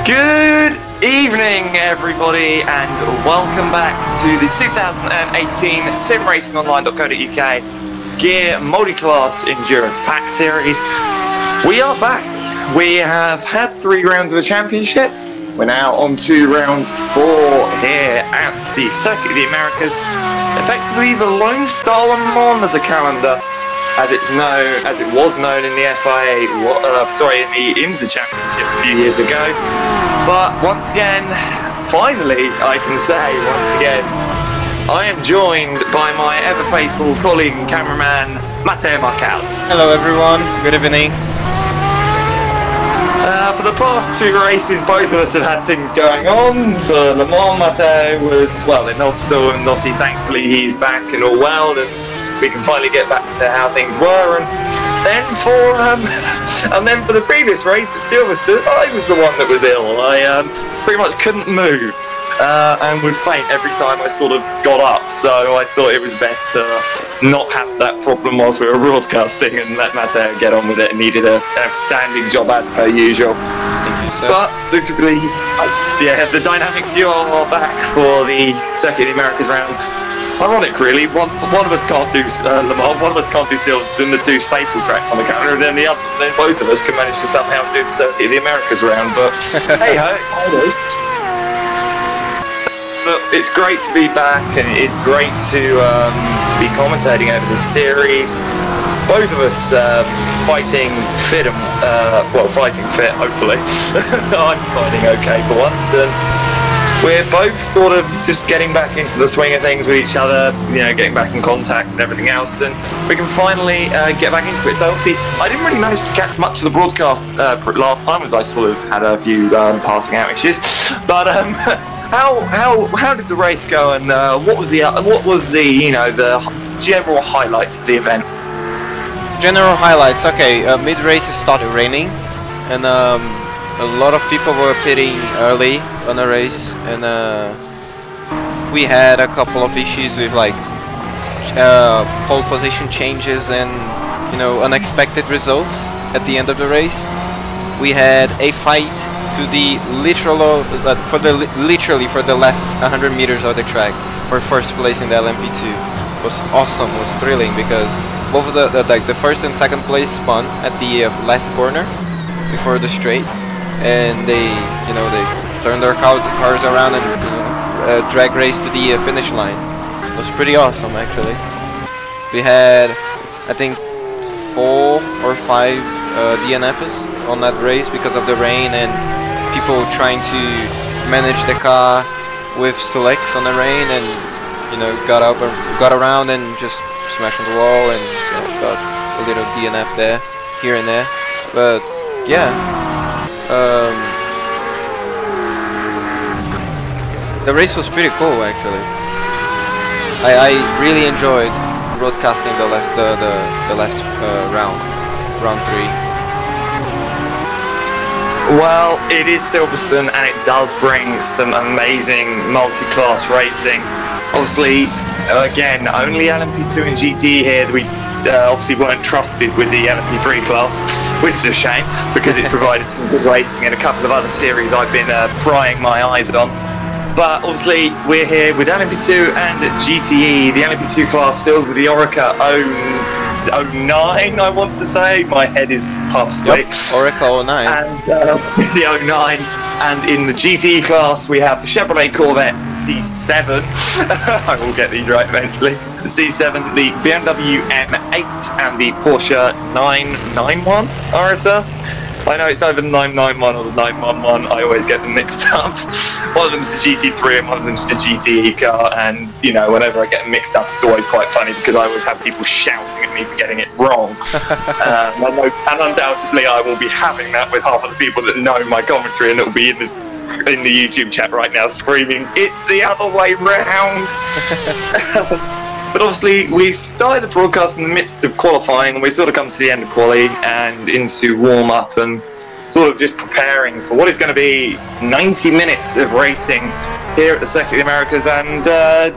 Good evening, everybody, and welcome back to the 2018 SimRacingOnline.co.uk G.E.A.R Multiclass Endurance Pack series. We are back. We have had 3 rounds of the championship. We're now on to round 4 here at the Circuit of the Americas. Effectively the Lone Star Le Mans of the calendar, as it was known in the FIA, in the IMSA Championship a few years ago. But once again, finally, I can say, I am joined by my ever-faithful colleague and cameraman, Matheus Marçal. Hello everyone, good evening. For the past 2 races, both of us have had things going on. For Le Mans, Matheus was, in hospital, and obviously, thankfully, he's back and all well, and we can finally get back to how things were. And then for the previous race at Silverstone, I was the one that was ill. I pretty much couldn't move and would faint every time I sort of got up. So I thought it was best to not have that problem whilst we were broadcasting and let Matheus get on with it. And he did an outstanding job as per usual. But literally, the dynamic duo are back for the Circuit of the Americas round. Ironic, really. One of us can't do Le Mans, one of us can't do Silverstone, the 2 staple tracks on the calendar, and then then both of us can manage to somehow do the Circuit of the Americas round. But hey ho, it's how it is. But it's great to be back, and it is great to be commentating over this series. Both of us fighting fit, hopefully. I'm fighting okay for once, and we're both sort of just getting back into the swing of things with each other, getting back in contact and everything else, and we can finally get back into it. So obviously, I didn't really manage to catch much of the broadcast last time, as I sort of had a few passing out issues. But how did the race go, and what was the general highlights of the event? General highlights. Okay, mid-race it started raining, and a lot of people were pitting early on the race, and we had a couple of issues with pole position changes and unexpected results at the end of the race. We had a fight to the literally for the last 100 meters of the track for first place in the LMP2. It was awesome, it was thrilling, because both of the first and second place spun at the last corner before the straight, and they turned their cars around and drag race to the finish line. It was pretty awesome, actually. We had, I think, 4 or 5 DNFs on that race because of the rain and people trying to manage the car with slicks on the rain, and got around and just smashed on the wall, and got a little DNF there, here and there. But yeah. The race was pretty cool, actually. I really enjoyed broadcasting the last round 3. Well, it is Silverstone, and it does bring some amazing multi-class racing. Obviously, again, only LMP2 and GTE here. We obviously weren't trusted with the LMP3 class, which is a shame, because it's provided some good racing in a couple of other series I've been prying my eyes on. But obviously we're here with LMP2 and GTE, the LMP2 class filled with the Orica 09, I want to say. My head is half asleep. Yep, Orica 09. And the 09. And in the GTE class, we have the Chevrolet Corvette C7. I will get these right eventually. The C7, the BMW M8, and the Porsche 991 RSR. I know it's either the 991 or the 911. I always get them mixed up. One of them's the GT3 and one of them's the GTE car. And whenever I get them mixed up, it's always quite funny, because I always have people shouting at me for getting it wrong. And undoubtedly, I will be having that with half of the people that know my commentary, and it will be in the YouTube chat right now screaming, "It's the other way round." But obviously, we started the broadcast in the midst of qualifying, and we sort of come to the end of quali and into warm-up and sort of just preparing for what is going to be 90 minutes of racing here at the Circuit of the Americas. And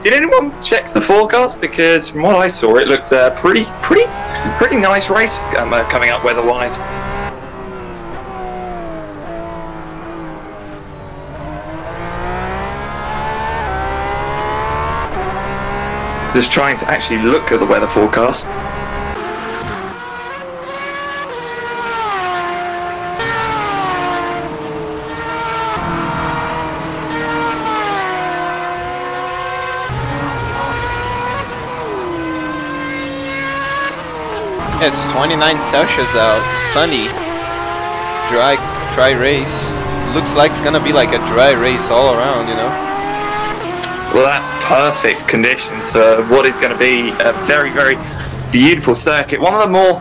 did anyone check the forecast? Because from what I saw, it looked pretty nice race coming up weather-wise. Just trying to actually look at the weather forecast. It's 29 Celsius out, sunny, dry race. Looks like it's gonna be like a dry race all around, you know? Well, that's perfect conditions for what is going to be a very, very beautiful circuit. One of the more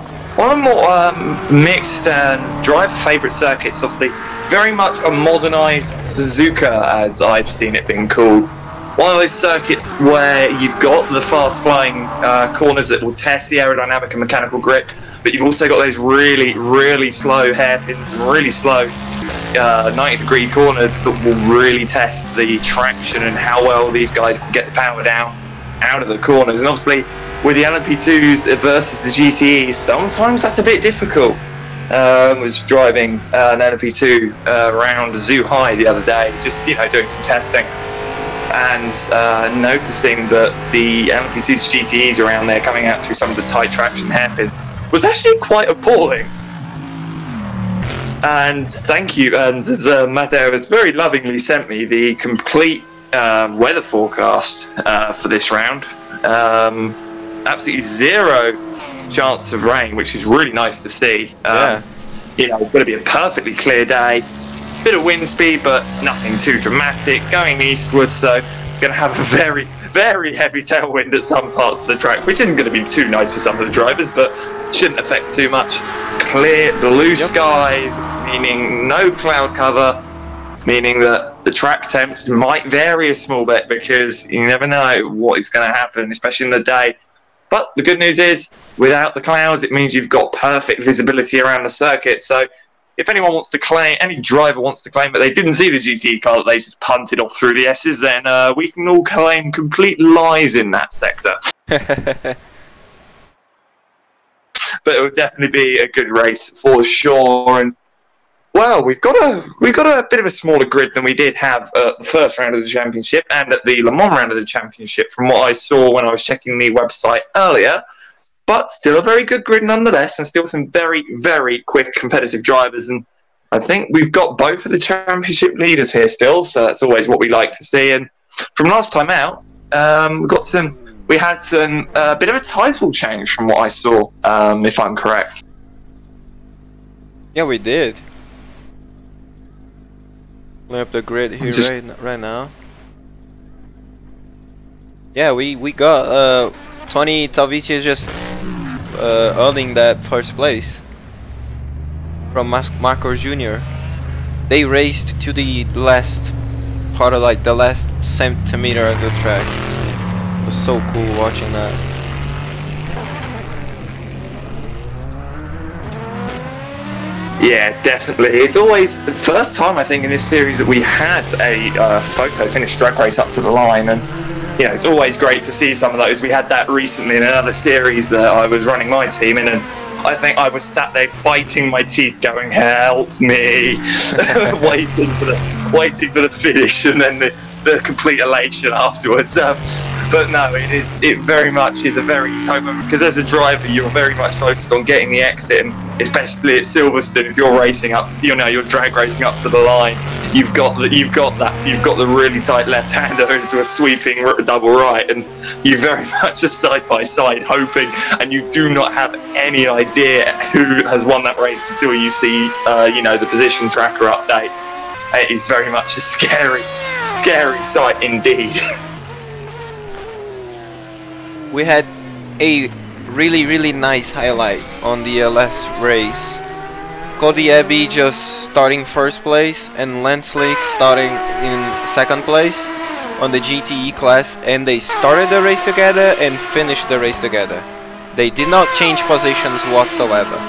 mixed and driver favourite circuits, obviously. Very much a modernised Suzuka, as I've seen it being called. One of those circuits where you've got the fast-flying corners that will test the aerodynamic and mechanical grip, but you've also got those really, really slow hairpins and really slow 90-degree corners that will really test the traction and how well these guys can get the power down out of the corners. And obviously, with the LMP2s versus the GTEs, sometimes that's a bit difficult. I was driving an LMP2 around Zhuhai the other day, just doing some testing, and noticing that the LMP2's GTEs around there coming out through some of the tight traction hairpins was actually quite appalling. And thank you, and as Matteo has very lovingly sent me the complete weather forecast for this round. Absolutely zero chance of rain, which is really nice to see. It's going to be a perfectly clear day. Bit of wind speed, but nothing too dramatic. Going eastward, so going to have a very, very heavy tailwind at some parts of the track, which isn't going to be too nice for some of the drivers, but shouldn't affect too much. Clear blue skies, meaning no cloud cover, meaning that the track temps might vary a small bit because you never know what is going to happen, especially in the day. But the good news is, without the clouds, it means you've got perfect visibility around the circuit. So if anyone wants to claim, any driver wants to claim that they didn't see the GT car, that they just punted off through the S's, then we can all claim complete lies in that sector. But it would definitely be a good race for sure. And well, we've got a bit of a smaller grid than we did have at the first round of the championship and at the Le Mans round of the championship, from what I saw when I was checking the website earlier. But still a very good grid nonetheless, and still some very, very quick competitive drivers. And I think we've got both of the championship leaders here still, so that's always what we like to see. And from last time out, we had some bit of a title change from what I saw, if I'm correct. Yeah, we did. Pulling up the grid here right now. Yeah, we got Tony Talvici is just earning that first place from Marco Jr. They raced to the last part of the last centimeter of the track. It was so cool watching that. Yeah, definitely. It's always the first time I think in this series that we had a photo finish drag race up to the line, and it's always great to see some of those. We had that recently in another series that I was running my team in, and I think I was sat there biting my teeth going, help me, waiting for the finish, and then the complete elation afterwards. But no, it very much is a very tight moment, because as a driver you're very much focused on getting the exit, and especially at Silverstone, if you're racing up, you're drag racing up to the line, you've got the really tight left-hander into a sweeping double right, and you very much are side by side hoping, and you do not have any idea who has won that race until you see the position tracker update. It is very much a scary sight indeed. We had a really nice highlight on the last race. Cody Abbey just starting first place and Lance Lake starting in second place on the GTE class, and they started the race together and finished the race together. They did not change positions whatsoever.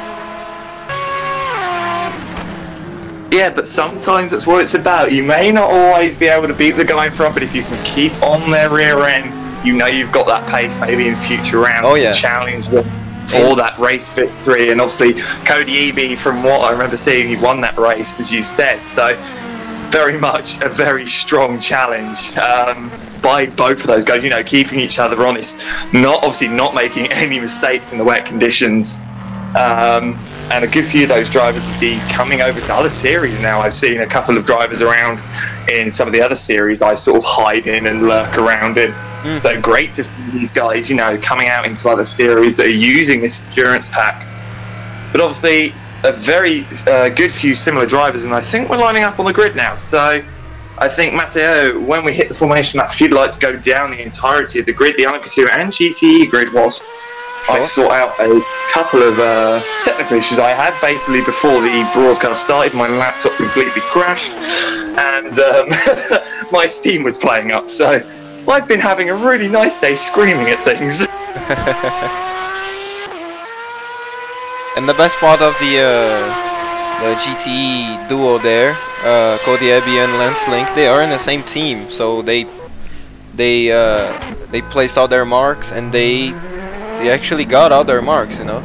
Yeah, but sometimes that's what it's about. You may not always be able to beat the guy in front, but if you can keep on their rear end, you've got that pace maybe in future rounds to challenge them for that race victory. And obviously Cody Eby, from what I remember seeing, he won that race, as you said. So very much a very strong challenge by both of those guys. You know, keeping each other honest, obviously not making any mistakes in the wet conditions. And a good few of those drivers obviously coming over to other series now. I've seen a couple of drivers around in some of the other series I sort of hide in and lurk around in. So great to see these guys, you know, coming out into other series that are using this endurance pack. But obviously a very good few similar drivers, and I think we're lining up on the grid now. So I think, Matteo, when we hit the formation map, if you'd like to go down the entirety of the grid, the LMP2 and GTE grid was. I sort out a couple of technical issues I had basically before the broadcast started. My laptop completely crashed and my Steam was playing up, so I've been having a really nice day screaming at things. And the best part of the GTE duo there, Cody Abbey and Lance Link, they are in the same team, so they placed out their marks, and they actually got all their marks, you know.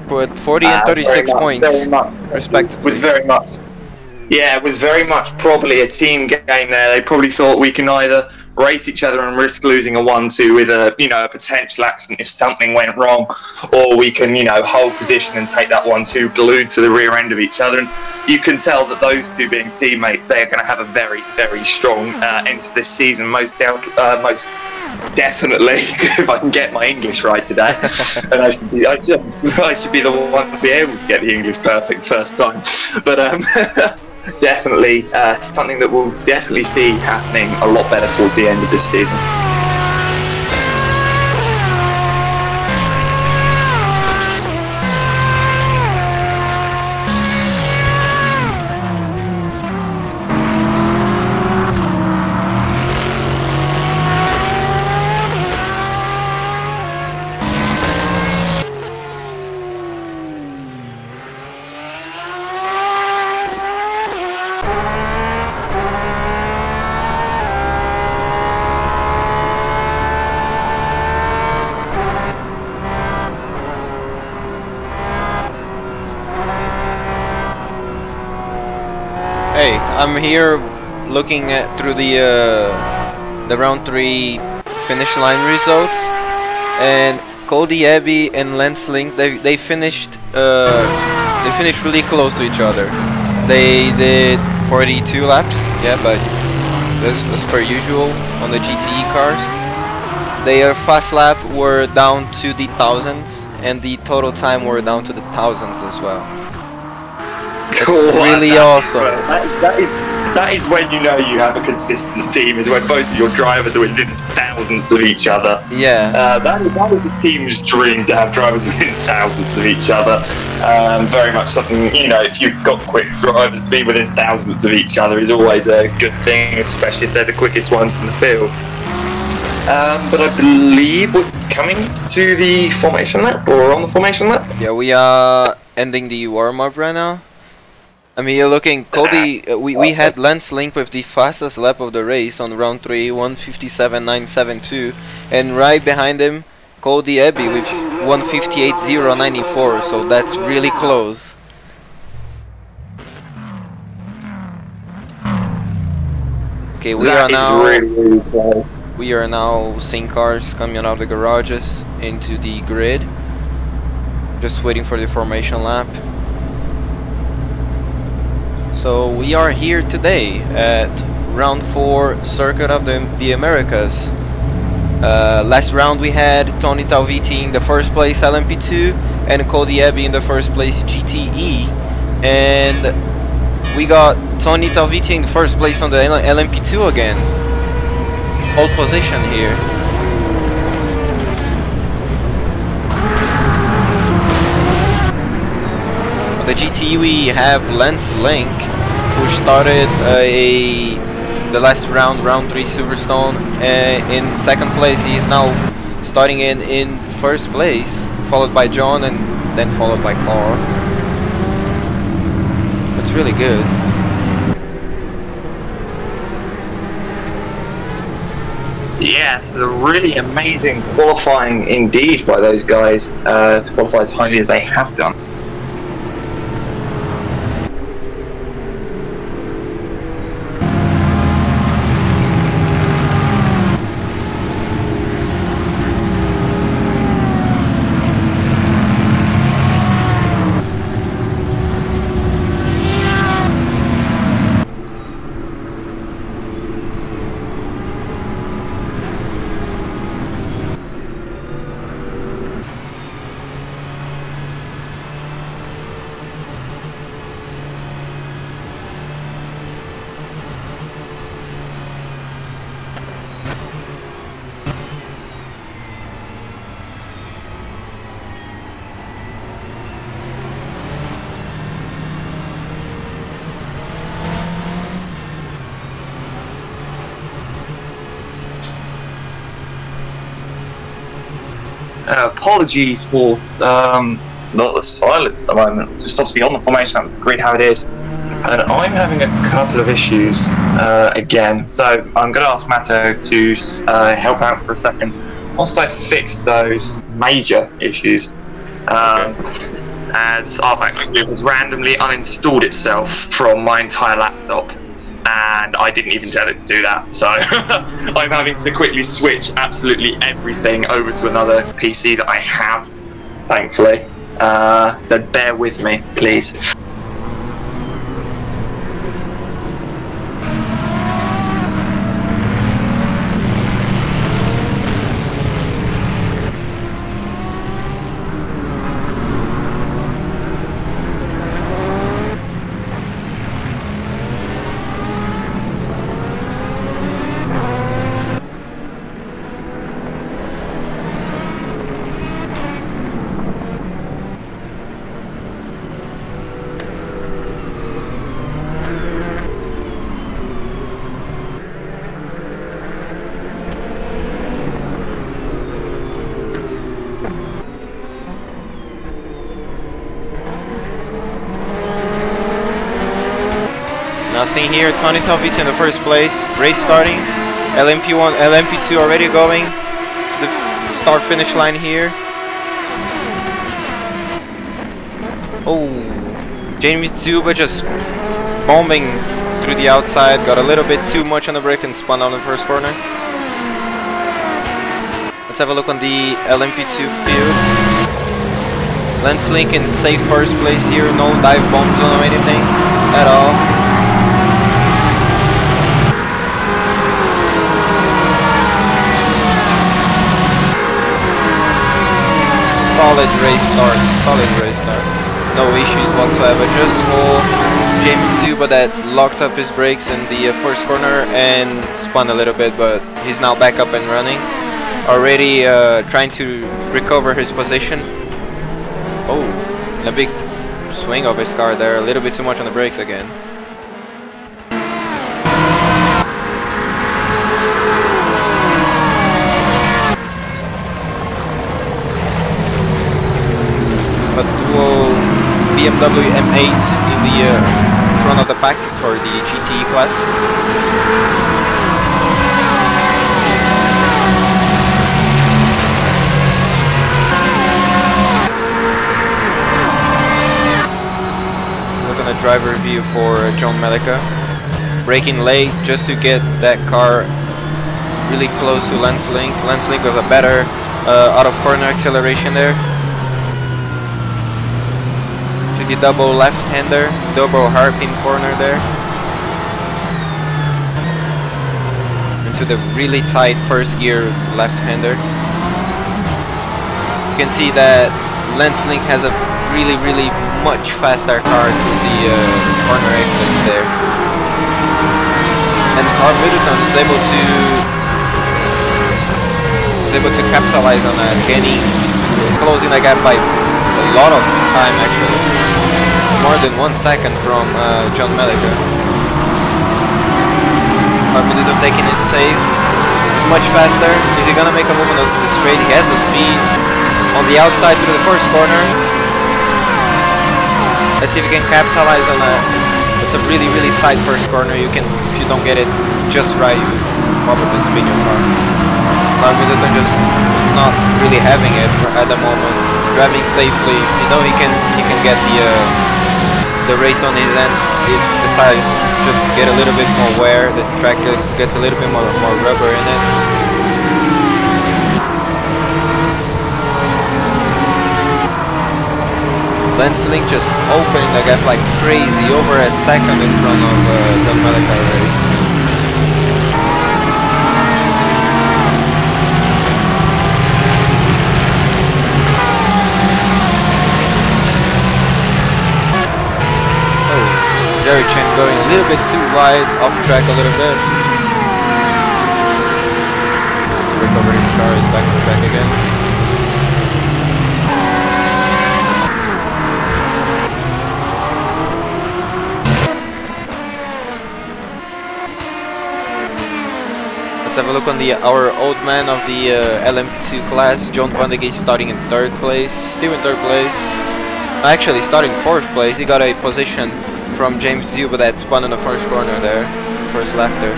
With 40 and 36 points, respectively. It was very much, yeah, it was very much probably a team game there. They probably thought we can either race each other and risk losing a 1-2 with a, you know, a potential accident if something went wrong, or we can, you know, hold position and take that 1-2 glued to the rear end of each other. And you can tell that those two being teammates, they are going to have a very, very strong end to this season. Most definitely, if I can get my English right today, and I should be the one to be able to get the English perfect first time. But definitely something that we'll definitely see happening a lot better towards the end of this season. Hey, I'm here looking at through the round 3 finish line results, and Cody Abbey and Lance Link, they finished really close to each other. They did 42 laps, yeah, but as per usual on the GTE cars. Their fast lap were down to the thousands, and the total time were down to the thousands as well. Cool. Really awesome. That is when you know you have a consistent team, is when both of your drivers are within thousands of each other. Yeah. That is a team's dream, to have drivers within thousands of each other. Very much something, you know, if you've got quick drivers to be within thousands of each other is always a good thing, especially if they're the quickest ones in the field. But I believe we're coming to the formation lap, or on the formation lap. Yeah, we are ending the warm-up right now. I mean, you're looking, Cody, we had Lance Link with the fastest lap of the race on round 3, 1:57.972, and right behind him, Cody Abbey with 1:58.094, so that's really close. Okay, we are now seeing cars coming out of the garages into the grid. Just waiting for the formation lap. So we are here today at round 4 circuit of the Americas. Last round we had Tony Talviti in the first place LMP2 and Cody Abbey in the first place GTE, and we got Tony Talviti in the first place on the LMP2 again. Pole position here. On the GTE we have Lance Link, who started the last round, round 3 Silverstone, in second place. He is now starting in first place, followed by John and then followed by Carl. That's really good. Yes, a really amazing qualifying indeed by those guys to qualify as highly as they have done. Apologies for not the silence at the moment. Just obviously on the formation map with the grid how it is, and I'm having a couple of issues again. So I'm going to ask Matteo to help out for a second. Once I fix those major issues, as rFactor has randomly uninstalled itself from my entire laptop. And I didn't even tell it to do that, so I'm having to quickly switch absolutely everything over to another PC that I have, thankfully. So bear with me, please. Now seeing here, Tony Talvita in the first place, race starting, LMP1, LMP2 already going, the start finish line here. Oh, Jamie Zuba just bombing through the outside, got a little bit too much on the brake and spun out in the first corner. Let's have a look on the LMP2 field. Lance Link in safe first place here, no dive bombs or anything at all. Solid race start. No issues whatsoever, just for Jamie Tuba that locked up his brakes in the first corner and spun a little bit, but he's now back up and running. Already trying to recover his position. Oh, and a big swing of his car there, a little bit too much on the brakes again. A dual BMW M8 in the front of the pack for the GTE class. Look on the driver review for John Melica. Braking late just to get that car really close to Lance Link. Lance Link with a better out of corner acceleration there. The double left-hander, double hairpin corner there. Into the really tight first gear left-hander. You can see that Lance Link has a really much faster car to the corner exits there. And Carl Middleton is able to capitalize on that, closing the gap by a lot of time actually. More than 1 second from John Melica. Carmiddleton taking it safe. He's much faster. Is he gonna make a move on the straight? He has the speed. On the outside through the first corner. Let's see if he can capitalize on that. It's a really tight first corner. You can, if you don't get it just right, you probably spin your car. Carmiddleton just not really having it at the moment. Driving safely. You know he can get the race on his end if the tires just get a little bit more wear, the track gets a little bit more rubber in it. Lance Link just opening the gap like crazy, over a second in front of John Melica already. Jerry Chen going a little bit too wide, off track a little bit. To recover his car, he's back on track again. Let's have a look on our old man of the LM2 class, John Van de Geest, starting in 3rd place, still in 3rd place. Actually starting 4th place. He got a position from James Zuba that spun in the first corner there, first left there.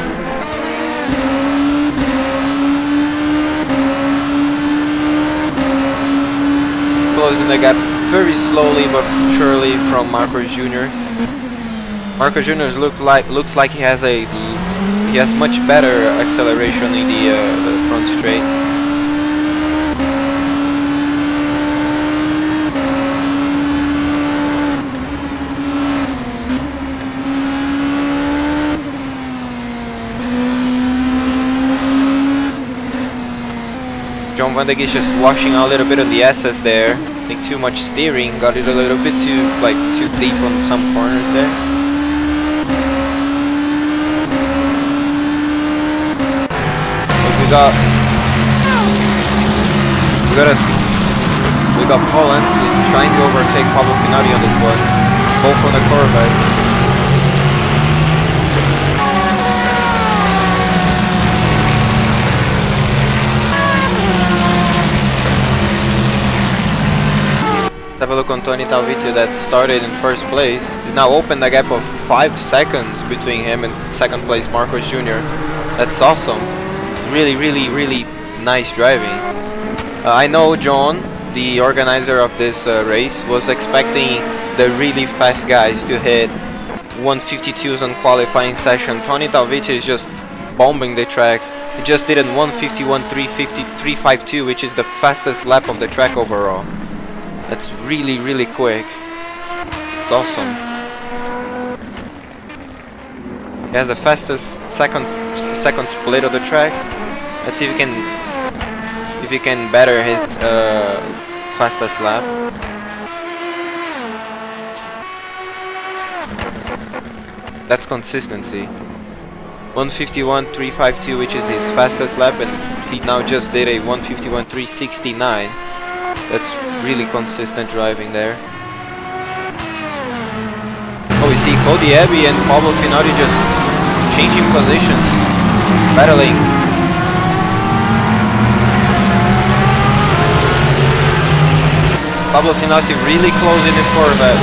He's closing the gap very slowly but surely from Marcos Jr. Marcos Jr. looks like he has much better acceleration in the front straight. John Van de Geest just washing out a little bit of the SS there. I think too much steering, got it a little bit too deep on some corners there. We got Paul Ansley trying to overtake Pablo Finati on this one, both on the Corvettes. Let's have a look on Tony Talvitio that started in 1st place. He's now opened a gap of 5 seconds between him and 2nd place Marcos Jr. That's awesome. Really nice driving. I know John, the organizer of this race, was expecting the really fast guys to hit 152s on qualifying session. Tony Talvitio is just bombing the track. He just did a 151.352, which is the fastest lap of the track overall. That's really quick. It's awesome. He has the fastest second split of the track. Let's see if he can better his fastest lap. That's consistency. 151.352, which is his fastest lap, and he now just did a 151.369. That's really consistent driving there. Oh, we see Cody Abbey and Pablo Finati just changing positions, battling. Pablo Finati really close in his Corvette.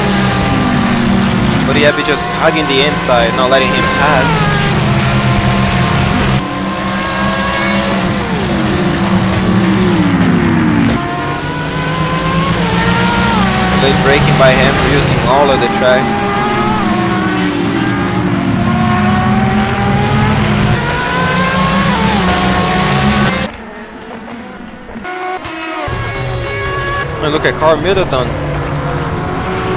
Cody Abbey just hugging the inside, not letting him pass. Late braking by him, using all of the track. And look at Carl Middleton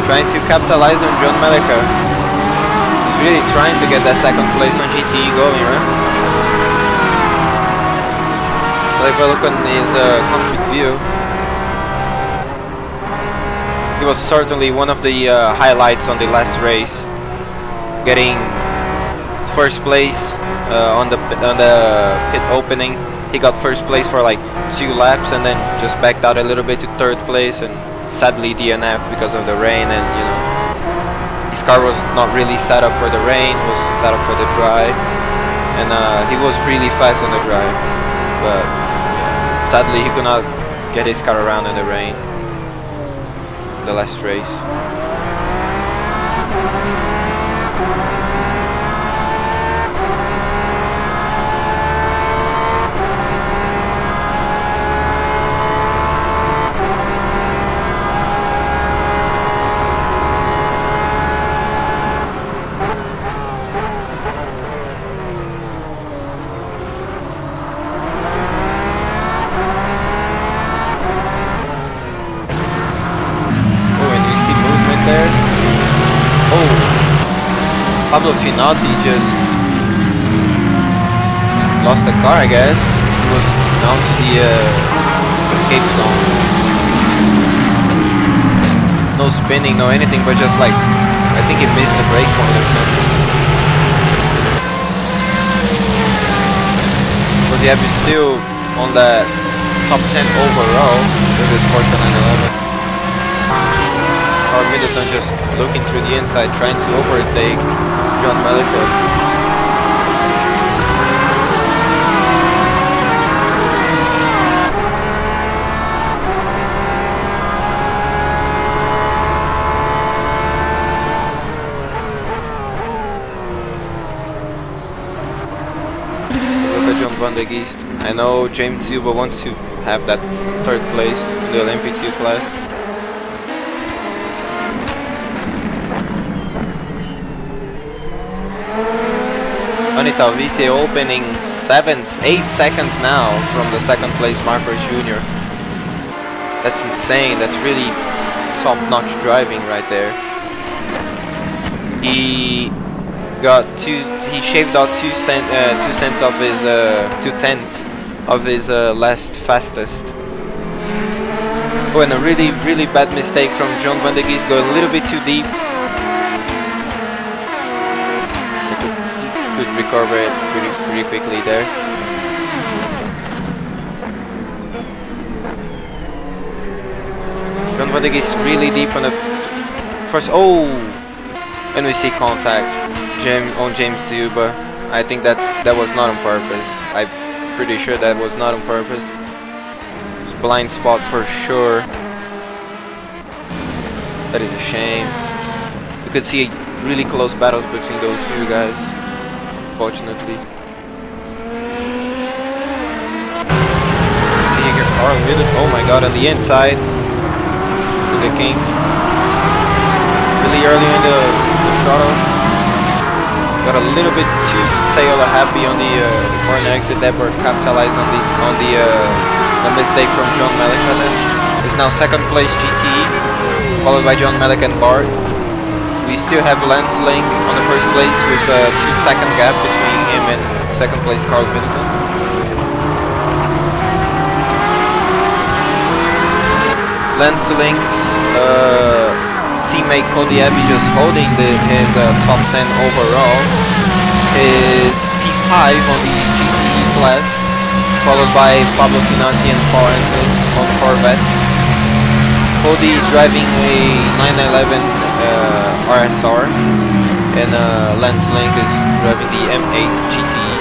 trying to capitalize on John Melica. He's really trying to get that 2nd place on GTE going, right? Like, if I look on his cockpit view, he was certainly one of the highlights on the last race, getting 1st place on the pit opening. He got 1st place for like 2 laps and then just backed out a little bit to 3rd place and sadly DNF'd because of the rain, and you know, his car was not really set up for the rain, was set up for the dry, and he was really fast on the dry, but sadly he could not get his car around in the rain. The last race. Pablo Finati just lost the car, I guess. He was down to the escape zone. No spinning, no anything, but just like, I think he missed the brake point or something. But yeah, he's still on the top 10 overall with this Porsche 911. Carl Middleton just looking through the inside, trying to overtake John Melica. for John van der Geest. I know James Zuba wants to have that third place in the LMP2 class. Anita Vite opening 8 seconds now from the second place Marco Jr. That's insane. That's really top-notch driving right there. He shaved out 2 tenths of his last fastest. Oh, and a really bad mistake from John van der Geest, going a little bit too deep. Could recover it pretty quickly there. John van der Geest really deep on the first. Oh, and we see contact on James Zuba. I think that was not on purpose. I'm pretty sure that was not on purpose. It's a blind spot for sure. That is a shame. You could see really close battles between those two guys. Fortunately. See G.E.A.R with it. Oh my god, on the inside. To the king. Really early in the throttle. Got a little bit too tail happy on the corner exit there, but capitalized on the mistake from John Malik. Is now second place GTE, followed by John Malik and Bart. We still have Lance Link on the first place with a 2-second gap between him and second place Carl Middleton. Lance Link's teammate Cody Abbey just holding his top 10 overall is P5 on the GTE class, followed by Pablo Finati and Paul Anthony on Corvettes. Cody is driving a 911 RSR, and Lance Link is driving the M8 GTE.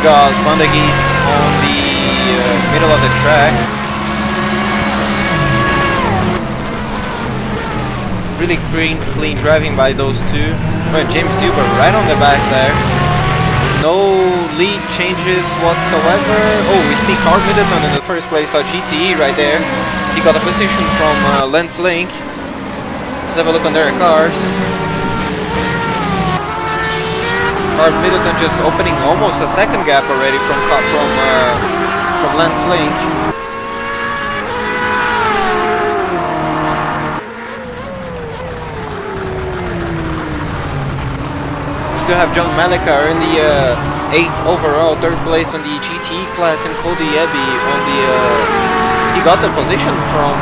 got Van der Geest on the middle of the track. Really clean driving by those two. Oh, James Zuber right on the back there. No lead changes whatsoever. Oh, we see Carl Middleton in the first place. G.E.A.R right there. He got a position from Lance Link. Let's have a look on their cars. Carl Middleton just opening almost a second gap already from Lance Link. We still have John Malika in the 8th overall, 3rd place on the GTE class, and Cody Abbey on the. He got the position from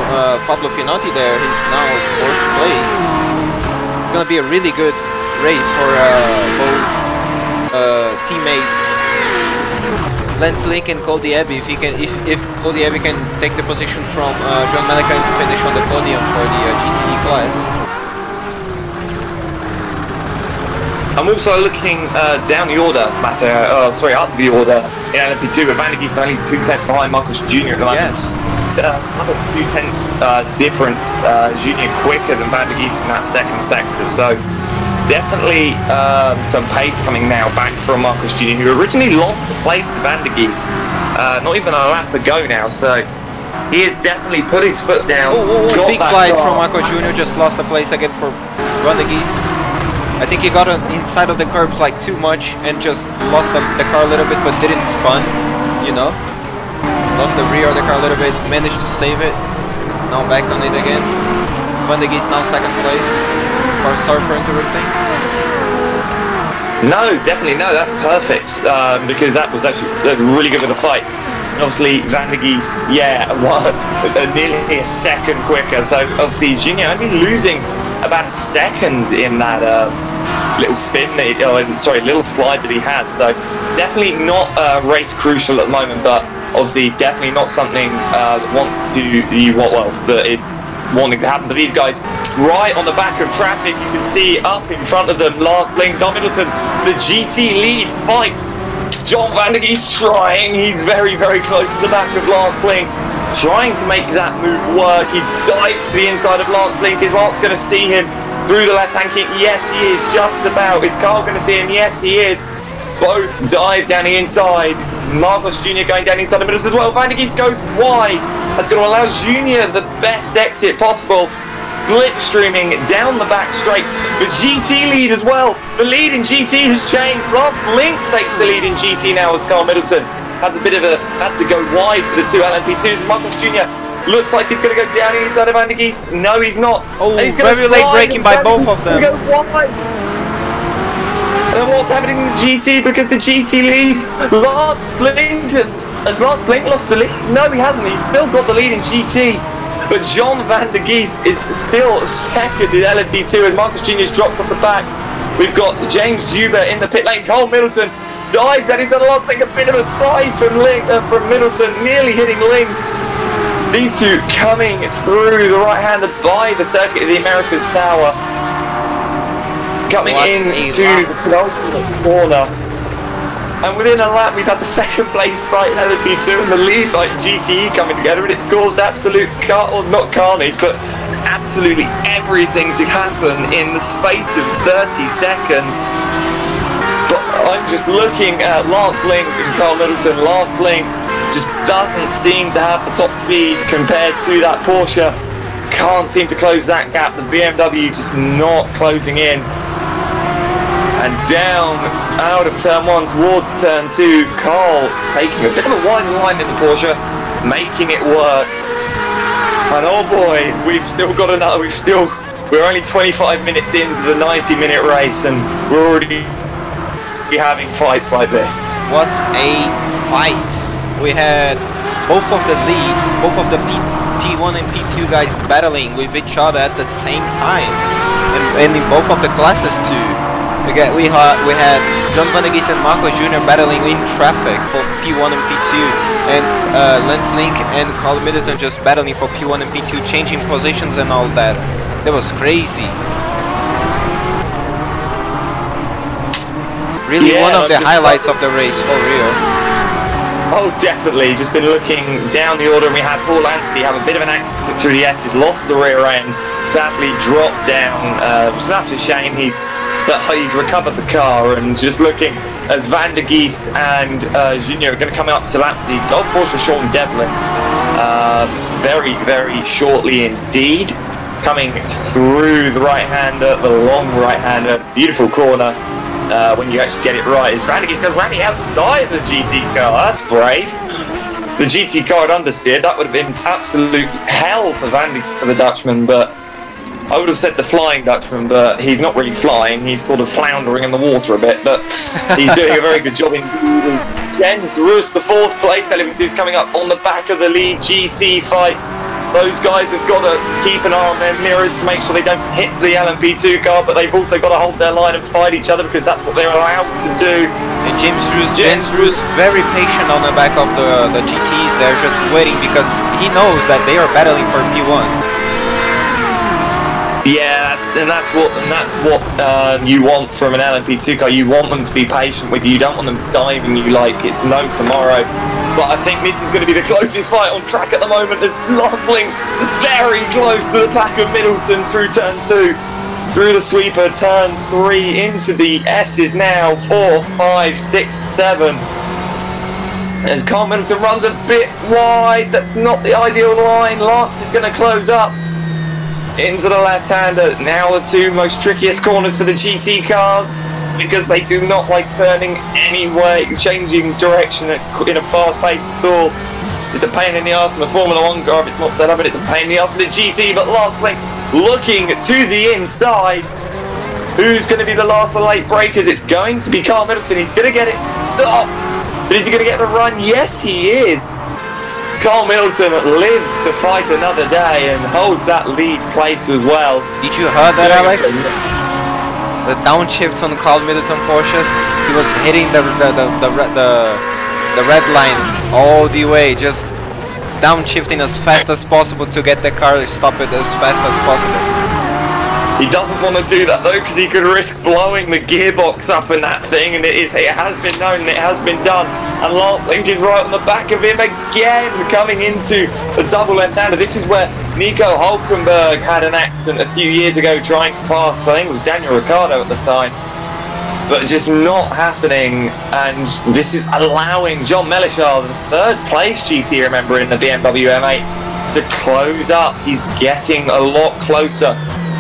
Pablo Finotti there. He's now 4th place. It's gonna be a really good race for both teammates, Lance Link and Cody Abbey. If Cody Abbey can take the position from John Malika to finish on the podium for the GTE class. I'm also looking down the order, up the order in LMP2 with Van der Geest only 2 tenths behind Marcus Jr. at the moment. Yes. Another 2 tenths difference. Junior quicker than Van der Geest in that second sector. So definitely some pace coming now back from Marcus Jr., who originally lost the place to Van der Geest. Not even a lap ago now. So he has definitely put his foot down. Big slide from Marcus Jr. Just lost the place again for Van der Geest. I think he got inside of the curbs like too much and just lost the car a little bit, but didn't spun, you know. Lost the rear of the car a little bit, managed to save it. Now back on it again. Van der Geest now 2nd place. Sorry for interrupting. No, definitely no. That's perfect because that was actually really good with the fight. And obviously Van der Geest, nearly a second quicker. So obviously Junior only losing about a second in that little spin, little slide that he had. So definitely not race crucial at the moment, but obviously definitely not something that is wanting to happen to these guys. Right on the back of traffic, you can see up in front of them, Lance Link, Carl Middleton, the GT lead fight. John Van der Geest trying, he's very, very close to the back of Lance Link, trying to make that move work. He dives to the inside of Lance Link. Is Lance going to see him through the left-hand kick? Yes, he is, just about. Is Carl going to see him? Yes, he is. Both dive down the inside. Marcus Jr. going down inside the middle as well. Van der Geest goes wide. That's going to allow Junior the best exit possible. Slipstreaming down the back straight. The GT lead as well. The lead in GT has changed. Lance Link takes the lead in GT now as Carl Middleton has had to go wide for the 2 LMP2s. Marcus Jr. looks like he's going to go down inside of Van der Geest. No, he's not. Oh, he's very late braking by both of them. Go wide. And what's happening in the GT? Because the GT lead, Lance Link has Lance Link lost the lead? No, he hasn't. He's still got the lead in GT. But John Van der Geest is still second in LMP2 as Marcus Jr. drops off the back. We've got James Zuber in the pit lane. Carl Middleton dives at his other last thing. A bit of a slide from Middleton, nearly hitting Link. These two coming through the right-hander by the circuit of the Americas Tower. Coming into the penultimate corner. And within a lap, we've had the 2nd place fight in LMP2 and the lead fight in GTE coming together, and it's caused absolute not carnage, but absolutely everything to happen in the space of 30 seconds. But I'm just looking at Lance Link and Carl Middleton. Lance Link just doesn't seem to have the top speed compared to that Porsche. Can't seem to close that gap. The BMW just not closing in. And down out of turn 1 towards turn 2, Carl taking a bit of a wider line in the Porsche, making it work. And oh boy, we're only 25 minutes into the 90-minute race, and we're already having fights like this. What a fight! We had both of the leads, both of the P1 and P2 guys battling with each other at the same time, and in both of the classes too. We had John Van der Geest and Marcus Jr. battling in traffic for P1 and P2, and Lance Link and Carl Middleton just battling for P1 and P2, changing positions and all that. That was crazy. Really one of the highlights of the race, for real. Oh, definitely. Just been looking down the order, and we had Paul Anthony have a bit of an accident through the S's, lost the rear end, sadly dropped down, which is such a shame. He's recovered the car, and just looking as Van der Geest and Junior are going to come up to lap the Golf Porsche Sean Devlin very, very shortly indeed. Coming through the right-hander, the long right-hander, beautiful corner. When you actually get it right, is Van der Geest goes round the outside of the GT car. That's brave. The GT car had understeered. That would have been absolute hell for the Dutchman, but I would have said the Flying Dutchman, but he's not really flying. He's sort of floundering in the water a bit, but he's doing a very good job indeed. It's Jens Roos, the 4th place. LMP2's coming up on the back of the lead GT fight. Those guys have got to keep an eye on their mirrors to make sure they don't hit the LMP2 car, but they've also got to hold their line and fight each other because that's what they're allowed to do. And Jens Roos very patient on the back of the GTs. They're just waiting because he knows that they are battling for P1. Yeah, that's what you want from an LMP2 car. You want them to be patient with you. You don't want them diving you like it's no tomorrow. But I think this is going to be the closest fight on track at the moment, as Lansling very close to the pack of Middleton through turn 2, through the sweeper, turn 3, into the S's now, 4, 5, 6, 7. As Carl Middleton runs a bit wide, that's not the ideal line. Lance is going to close up into the left-hander. Now the 2 most trickiest corners for the GT cars, because they do not like turning anyway, changing direction in a fast pace at all. It's a pain in the arse in the Formula 1 car if it's not set up, and it's a pain in the arse in the GT, but Lansling looking to the inside. Who's going to be the last of the late breakers? It's going to be Carl Middleton. He's going to get it stopped, but is he going to get the run? Yes, he is. Carl Middleton lives to fight another day and holds that lead place as well. Did you hear that, Alex? The downshift on Carl Middleton Porsches. He was hitting the red line all the way, just downshifting as fast as possible to get the car to stop it as fast as possible. He doesn't want to do that though, because he could risk blowing the gearbox up in that thing, and it has been known, and it has been done. And Lansling is right on the back of him again, coming into the double left-hander. This is where Nico Hulkenberg had an accident a few years ago trying to pass, I think it was Daniel Ricciardo at the time, but just not happening. And this is allowing John Melishar, the 3rd place GT, remember, in the BMW M8, to close up. He's getting a lot closer.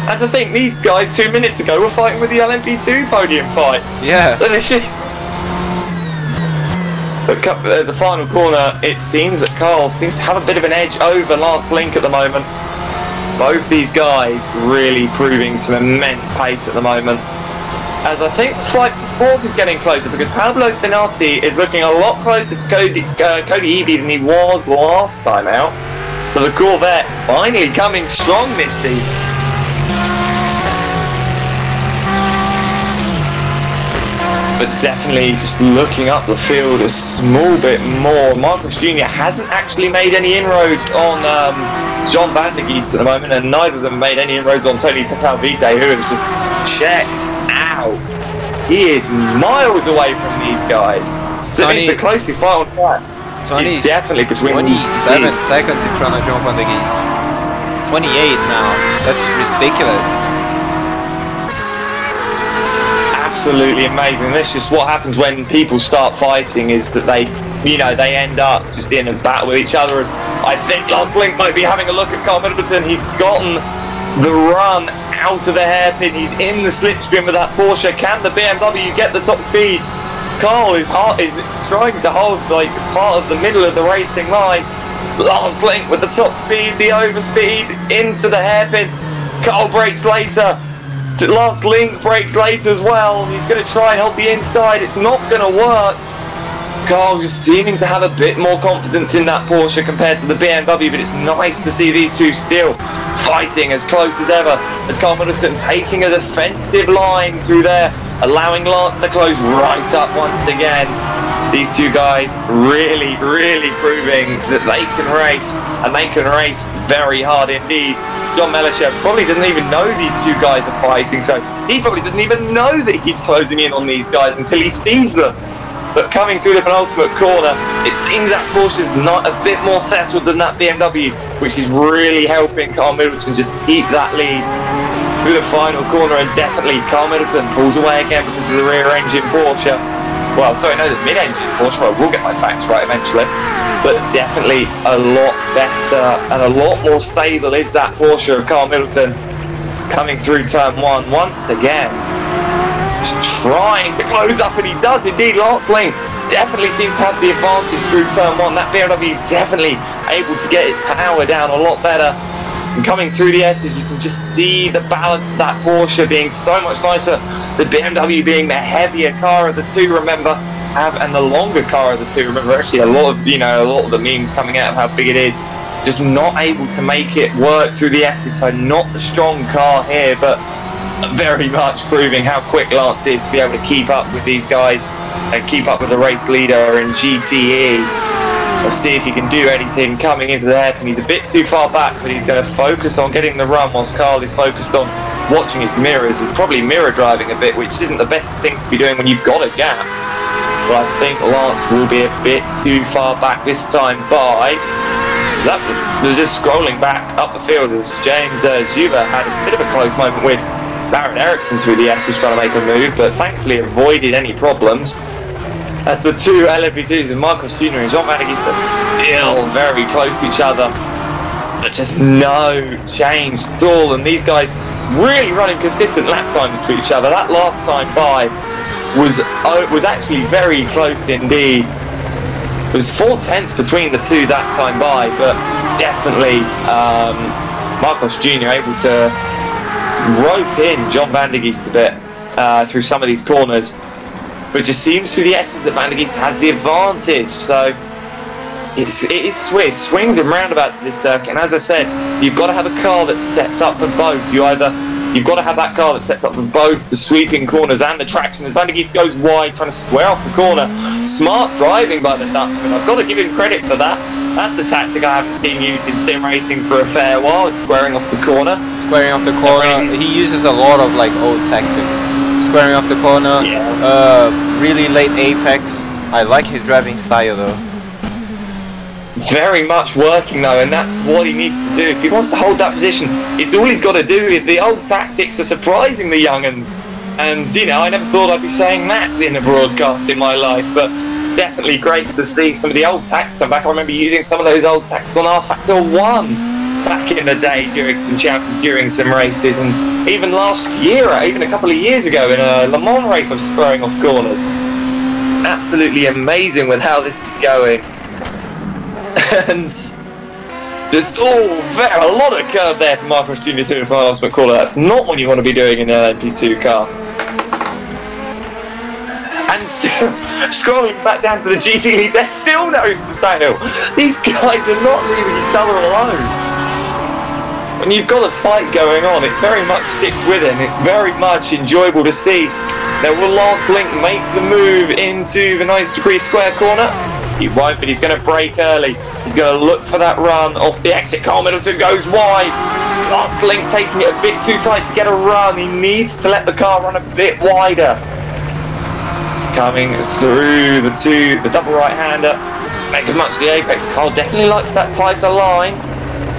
And to think, these guys 2 minutes ago were fighting with the LMP2 podium fight. Yeah. So they should... The final corner, it seems that Carl seems to have a bit of an edge over Lance Link at the moment. Both these guys really proving some immense pace at the moment. As I think the fight for 4th is getting closer, because Pablo Finati is looking a lot closer to Cody Eby than he was last time out. So the Corvette finally coming strong this season. But definitely just looking up the field a small bit more. Marcus Jr. hasn't actually made any inroads on John Van der Geest at the moment, and neither of them made any inroads on Tony Petalvide, who has just checked out. He is miles away from these guys. So it means the closest fight on track is definitely between 27 seconds in front of John Van der Geest. 28 now. That's ridiculous. Absolutely amazing. That's just what happens when people start fighting, is that they end up just in a battle with each other. As I think Lance Link might be having a look at Carl Middleton. He's gotten the run out of the hairpin. He's in the slipstream of that Porsche. Can the BMW get the top speed? Carl is trying to hold like part of the middle of the racing line. Lance Link with the top speed, the overspeed into the hairpin. Carl brakes later. Lance Link brakes late as well. He's going to try and hold the inside. It's not going to work. Carl just seeming to have a bit more confidence in that Porsche compared to the BMW, but it's nice to see these two still fighting as close as ever, as Carl Middleton taking a defensive line through there, allowing Lance to close right up once again. These two guys really, really proving that they can race, and they can race very hard indeed. John Mellisher probably doesn't even know these two guys are fighting, so he probably doesn't even know that he's closing in on these guys until he sees them. But coming through the penultimate corner, it seems that Porsche's not a bit more settled than that BMW, which is really helping Carl Middleton just keep that lead through the final corner. And definitely Carl Middleton pulls away again because of the rear-engine Porsche. Well, sorry, no, the mid-engine Porsche. I will get my facts right eventually. But definitely a lot better and a lot more stable is that Porsche of Carl Middleton coming through turn 1 once again. Just trying to close up, and he does indeed. Lance Link definitely seems to have the advantage through turn 1. That BMW definitely able to get its power down a lot better. And coming through the S's, you can just see the balance of that Porsche being so much nicer. The BMW being the heavier car of the two, remember, and the longer car of the two. Remember, actually, a lot of the memes coming out of how big it is. Just not able to make it work through the S's, so not the strong car here, but very much proving how quick Lance is to be able to keep up with these guys and keep up with the race leader in GTE. We'll see if he can do anything coming into the hairpin. He's a bit too far back, but he's going to focus on getting the run whilst Carl is focused on watching his mirrors. He's probably mirror driving a bit, which isn't the best things to be doing when you've got a gap. But I think Lance will be a bit too far back this time by... They're just scrolling back up the field as James Zuber had a bit of a close moment with Barrett Ericsson through the S's trying to make a move, but thankfully avoided any problems. As the two LMP2s and Marcos Jr. and Jean Battista are still very close to each other, but just no change at all. And these guys really running consistent lap times to each other. That last time by was actually very close indeed. It was 4/10 between the two that time by, but definitely Marcos Jr. able to rope in John Van der Geest a bit through some of these corners. But it just seems through the S's that Van der Geest has the advantage. So it is Swiss, swings and roundabouts to this circuit. And as I said, you've got to have a car that sets up for both. You've got to have that car that sets up for both the sweeping corners and the traction. As Van der Geest goes wide, trying to square off the corner. Smart driving by the Dutchman. I've got to give him credit for that. That's a tactic I haven't seen used in sim racing for a fair while, squaring off the corner. Squaring off the corner, he uses a lot of like old tactics. Squaring off the corner, really late apex. I like his driving style though. Very much working though, and that's what he needs to do. If he wants to hold that position, it's all he's got to do. The old tactics are surprising the young'uns. And, you know, I never thought I'd be saying that in a broadcast in my life, but definitely great to see some of the old tactics come back. I remember using some of those old tactics on rFactor 1 back in the day during some races, and even last year, even a couple of years ago in a Le Mans race, I'm squaring off corners. Absolutely amazing with how this is going. And just, a lot of curve there for Marcos Jr. through the penultimate corner. That's not what you want to be doing in an LMP2 car. And still, scrolling back down to the GT lead, they're still nose to tail. These guys are not leaving each other alone. When you've got a fight going on, it very much sticks with it, and it's very much enjoyable to see. Now, will Lance Link make the move into the 90-degree square corner? He won't, but he's going to brake early. He's going to look for that run off the exit. Carl Middleton goes wide. Lance Link taking it a bit too tight to get a run. He needs to let the car run a bit wider. Coming through the double right-hander. Make as much of the apex. Carl definitely likes that tighter line,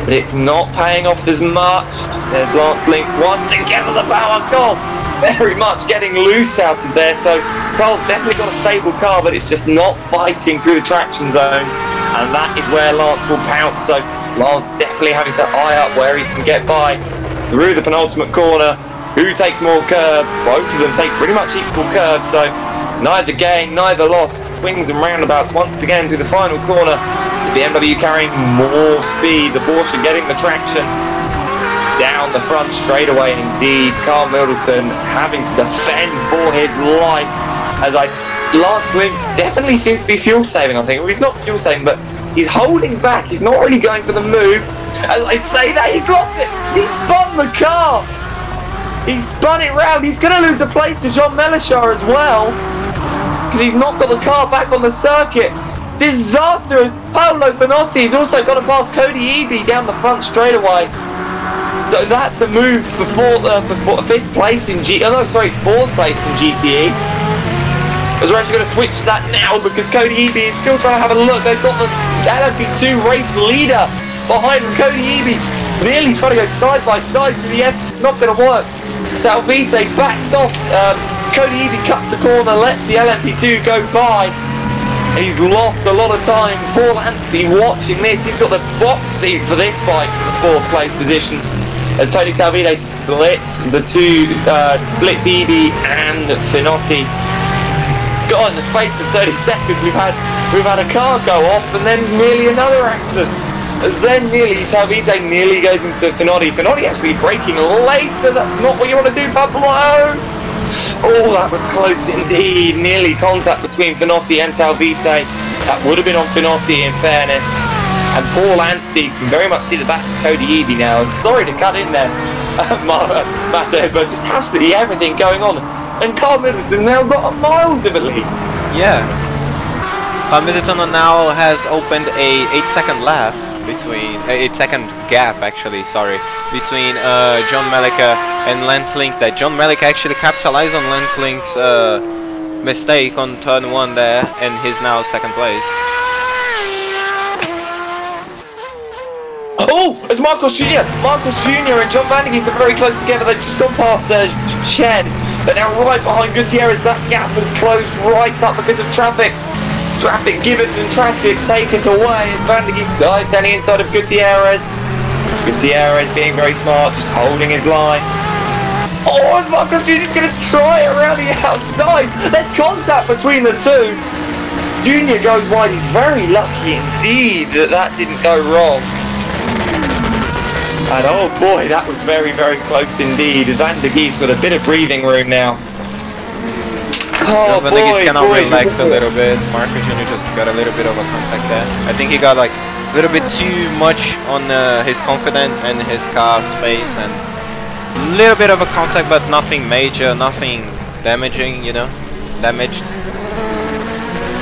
but it's not paying off as much. There's Lance Link once again with the power. Carl very much getting loose out of there, so Carl's definitely got a stable car, but it's just not biting through the traction zones, and that is where Lance will pounce. So Lance definitely having to eye up where he can get by through the penultimate corner. Who takes more curb? Both of them take pretty much equal curb, so neither gain, neither lost. Swings and roundabouts once again through the final corner. The BMW carrying more speed, the Porsche getting the traction down the front straightaway. Indeed, Carl Middleton having to defend for his life, as Lance Link definitely seems to be fuel saving, I think. Well, he's not fuel saving, but he's holding back. He's not really going for the move. As I say that, he's lost it. He's spun the car. He's spun it round. He's going to lose a place to John Mellisher as well, because he's not got the car back on the circuit. Disastrous. Paolo Finotti has also got to pass Cody Eby down the front straightaway. So that's a move for fifth place in fourth place in GTE. As we're actually going to switch that now because Cody Eby is still trying to have a look. They've got the LMP2 race leader behind them. Cody Eby is nearly trying to go side by side with the S. It's not going to work. Talvite backs off. Cody Eby cuts the corner, lets the LMP2 go by. And he's lost a lot of time. Paul Anstey watching this. He's got the box seat for this fight for the fourth place position. As Tony Talvite splits the two, splits Eby and Finotti. God, in the space of 30 seconds, we've had a car go off, and then nearly another accident. As then Talvite nearly goes into Finotti. Finotti actually braking late, so that's not what you want to do, Pablo. Oh, that was close indeed. Nearly contact between Finotti and Talvite. That would have been on Finotti, in fairness. And Paul Anstey can very much see the back of Cody Eby now. Sorry to cut in there, Matheus, but just absolutely everything going on. And Carl Middleton's now got miles of a lead. Yeah. Carl Middleton now has opened a 8-second lap between 8-second gap actually, sorry, between John Melica and Lance Link. That John Melica actually capitalized on Lance Link's mistake on turn 1 there, and he's now second place. Oh, it's Marcos Jr. and John Van der Geest are very close together. They've just gone past Chen. They're now right behind Gutierrez. That gap was closed right up because of traffic. Traffic given and traffic taketh away. It's Van der Geest dives down the inside of Gutierrez. Gutierrez being very smart, just holding his line. Oh, is Marcos Jr. going to try around the outside? There's contact between the two. Junior goes wide. He's very lucky indeed that didn't go wrong. And oh boy, that was very, very close indeed. Van der Geest with a bit of breathing room now. Oh, Van der Geest cannot relax a little bit. Marcos Jr. just got a little bit of a contact there. I think he got like a little bit too much on his confidence and his car space, and a little bit of a contact, but nothing major, nothing damaging, you know, damaged.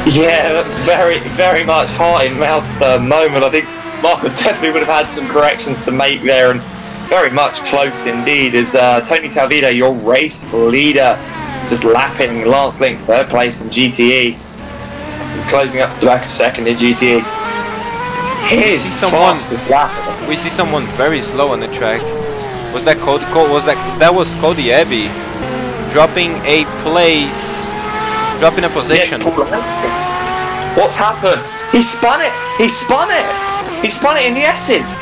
Yeah, that was very, very much heart in mouth moment. I think Marcos definitely would have had some corrections to make there, and very much close indeed. As Tony Talvite, your race leader, just lapping Lance Link, third place in GTE, and closing up to the back of second in GTE. His fastest lap. We see someone very slow on the track. Was that Cody? That was Cody Eby dropping a place, dropping a position. Yes, what's happened? He spun it. He spun it. He spun it in the S's.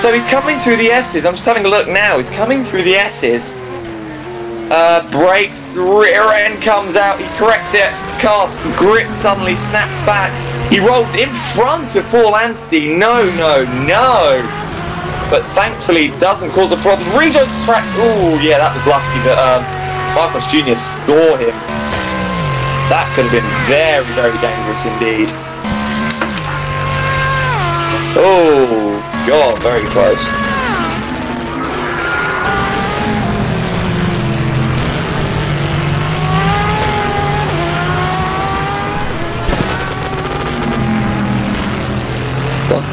So he's coming through the S's. I'm just having a look now. He's coming through the S's. Brakes, the rear end comes out. He corrects it. Car grip suddenly snaps back. He rolls in front of Paul Anstey. No. But thankfully doesn't cause a problem. Rejoins the track. Oh yeah, that was lucky that Marcos Jr. saw him. That could have been very, very dangerous indeed. Oh, God, very close. It's gone.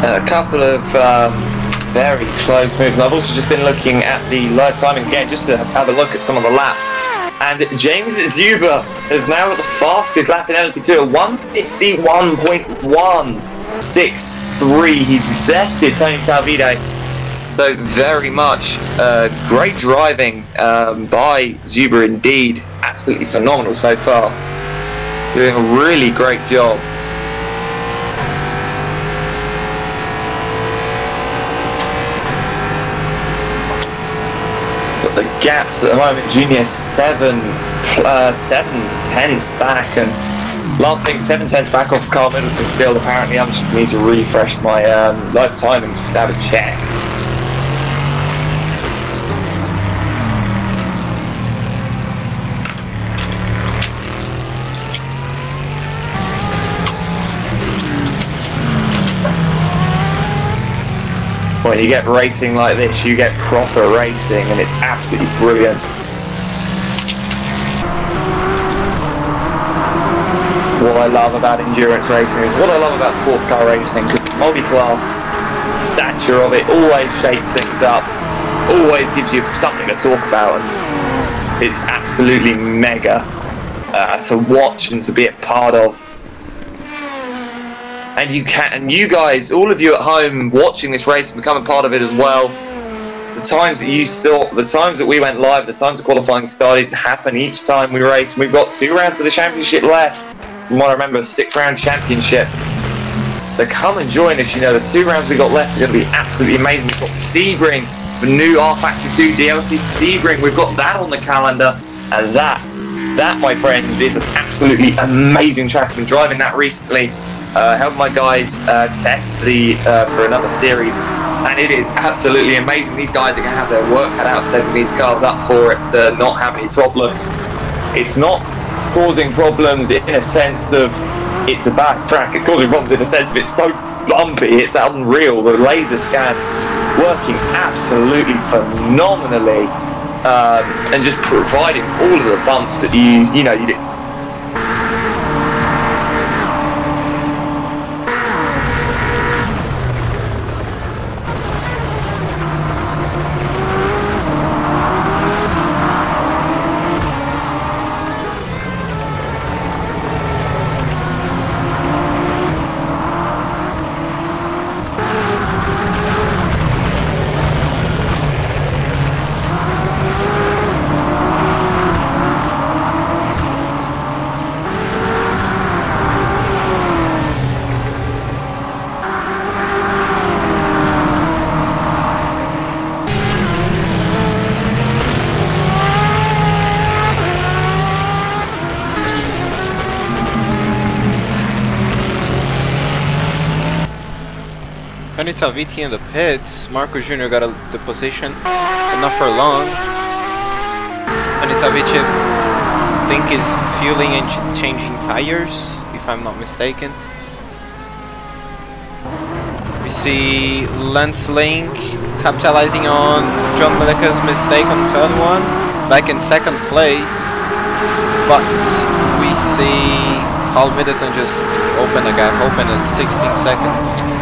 A couple of very close moves, and I've also just been looking at the live timing again just to have a look at some of the laps, and James Zuber has now got the fastest lap in LP2 at 151.163. He's bested Tony Talvite So very much great driving by G.E.A.R indeed. Absolutely phenomenal so far. Doing a really great job. But the gaps at the moment, Junior 7 tenths back, and last thing 7 tenths back off Carl Middleton still. Apparently I just need to refresh my live timings to have a check. When you get racing like this, you get proper racing, and it's absolutely brilliant. What I love about endurance racing is what I love about sports car racing, because the multi-class stature of it always shakes things up, always gives you something to talk about, and it's absolutely mega to watch and to be a part of. And you guys, all of you at home watching this race, and become a part of it as well. The times that you saw, the times that we went live, the times the qualifying started to happen each time we raced. We've got 2 rounds of the championship left. From what I remember, a 6-round championship. So come and join us. You know, the 2 rounds we got left are going to be absolutely amazing. We've got Sebring, the new rFactor 2 DLC Sebring. We've got that on the calendar, and that, my friends, is an absolutely amazing track. I've been driving that recently. Helped my guys test for another series, and it is absolutely amazing. These guys are going to have their work cut out setting these cars up for it to not have any problems. It's not causing problems in a sense of it's a bad track. It's causing problems in a sense of it's so bumpy, it's unreal. The laser scan working absolutely phenomenally, and just providing all of the bumps that you know. VT in the pits. Marco Jr. got the position, but not for long. VT, I think, is fueling and changing tires, if I'm not mistaken. We see Lance Link capitalizing on John Melica's mistake on turn 1, back in 2nd place. But we see Carl Middleton just open a gap, open a 16-second.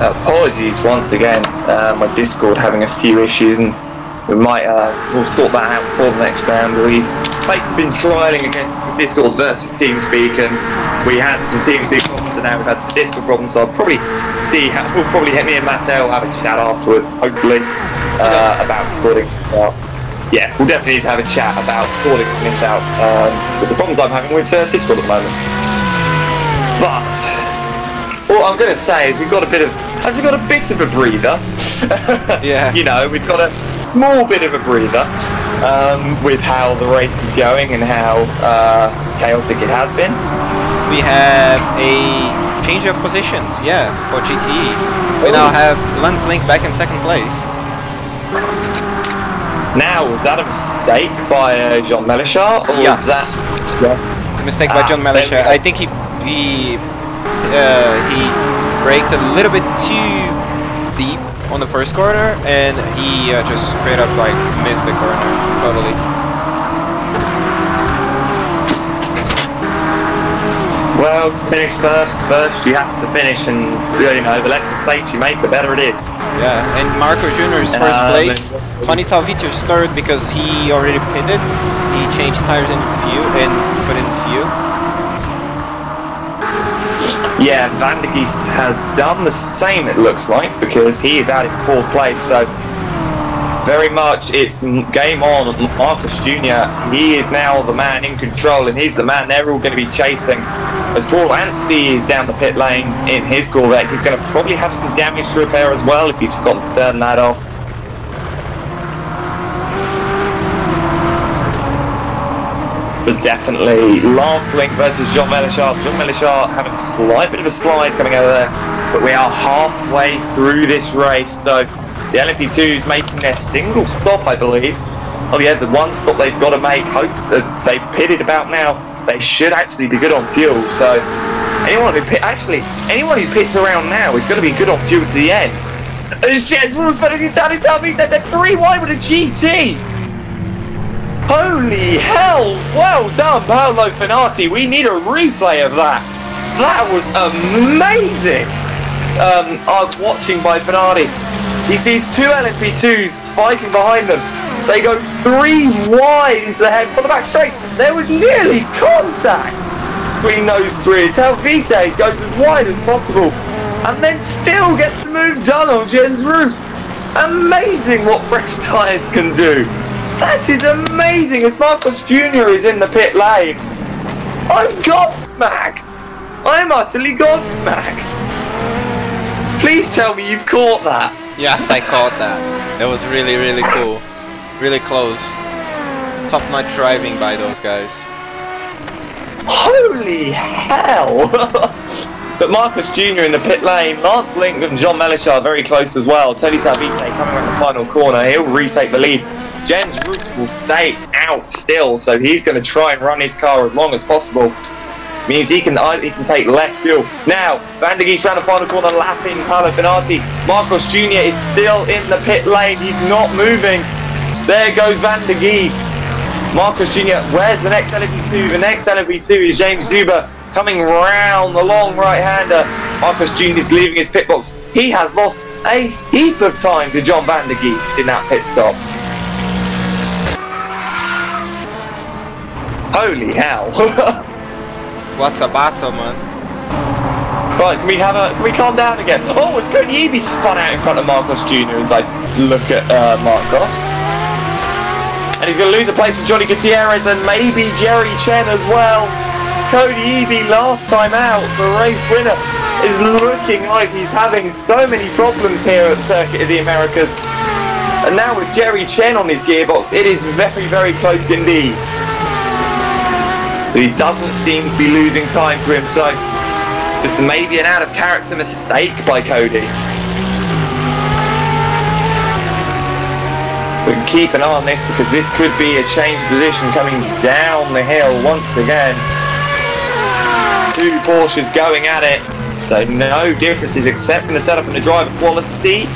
Apologies once again, my Discord having a few issues, and we'll sort that out before the next round. We've been trialling against Discord versus TeamSpeak, and we had some TeamSpeak problems, and now we've had some Discord problems. So I'll probably we'll probably hit me and Matteo have a chat afterwards, hopefully, about sorting this out. Yeah, we'll definitely need to have a chat about sorting this out with the problems I'm having with Discord at the moment. But what I'm going to say is we've got a bit of a breather. Yeah. You know, we've got a small bit of a breather with how the race is going and how chaotic it has been. We have a change of positions, yeah, for GTE. We now have Lance Link back in 2nd place. Now, was that a mistake by John Melishar, or yes. Was that a mistake by John Melishar? I think he braked a little bit too deep on the first corner, and he just straight up like missed the corner totally. Well, to finish first you have to finish, and you know, the less mistakes you make, the better it is. Yeah, and Marco Jr. is first place. Tony Talvito's third because he already pitted. He changed tires and put in fuel. Yeah, Van der Geest has done the same, it looks like, because he is out in 4th place. So very much it's game on. Marcus Jr., he is now the man in control, and he's the man they're all going to be chasing. As Paul Anstey is down the pit lane in his Corvette, he's going to probably have some damage to repair as well if he's forgotten to turn that off. But definitely Lance Link versus John Melishar. John Melishar having a slight bit of a slide coming over there, but we are halfway through this race, so the LMP2's making their single stop, I believe. Oh yeah, the one stop they've got to make. Hope that they've pitted about now. They should actually be good on fuel. So anyone who pits around now is going to be good on fuel to the end. As Jens Rules they're 3 wide with a GT. Holy hell! Well done, Paolo Finati. We need a replay of that. That was amazing. Watching by Finati. He sees 2 LMP2s fighting behind them. They go 3 wide into the head for the back straight. There was nearly contact between those 3. Talvite goes as wide as possible and then still gets the move done on Jens Roos. Amazing what fresh tyres can do. That is amazing as Marcos Jr. is in the pit lane. I'm gobsmacked. I'm utterly gobsmacked. Please tell me you've caught that. Yes, I caught that. That was really, really cool. Really close. Top-notch driving by those guys. Holy hell! But Marcus Jr. in the pit lane, Lance Link and John Melishar very close as well. Tony Talvite coming around the final corner, he'll retake the lead. Jens Roos will stay out still, so he's going to try and run his car as long as possible. Means he can take less fuel. Now, Van der Geest around the final corner, lapping Paolo Finati. Marcos Jr. is still in the pit lane, he's not moving. There goes Van der Geest. Marcos Jr., where's the next LMP2? The next LMP2 is James Zuber coming round the long right-hander. Marcos Jr. is leaving his pit box. He has lost a heap of time to John Van der Geest in that pit stop. Holy hell. What's a battle, man? Right, can we calm down again? Oh, it's G.E.A.R spun out in front of Marcos Jr. as I look at Marcos. And he's going to lose a place for Johnny Gutierrez and maybe Jerry Chen as well. G.E.A.R last time out, the race winner, is looking like he's having so many problems here at the Circuit of the Americas. And now with Jerry Chen on his gearbox, it is very, very close indeed. But he doesn't seem to be losing time to him, so just maybe an out of character mistake by Cody. We can keep an eye on this because this could be a change of position coming down the hill once again. 2 Porsches going at it, so no differences except in the setup and the driver quality.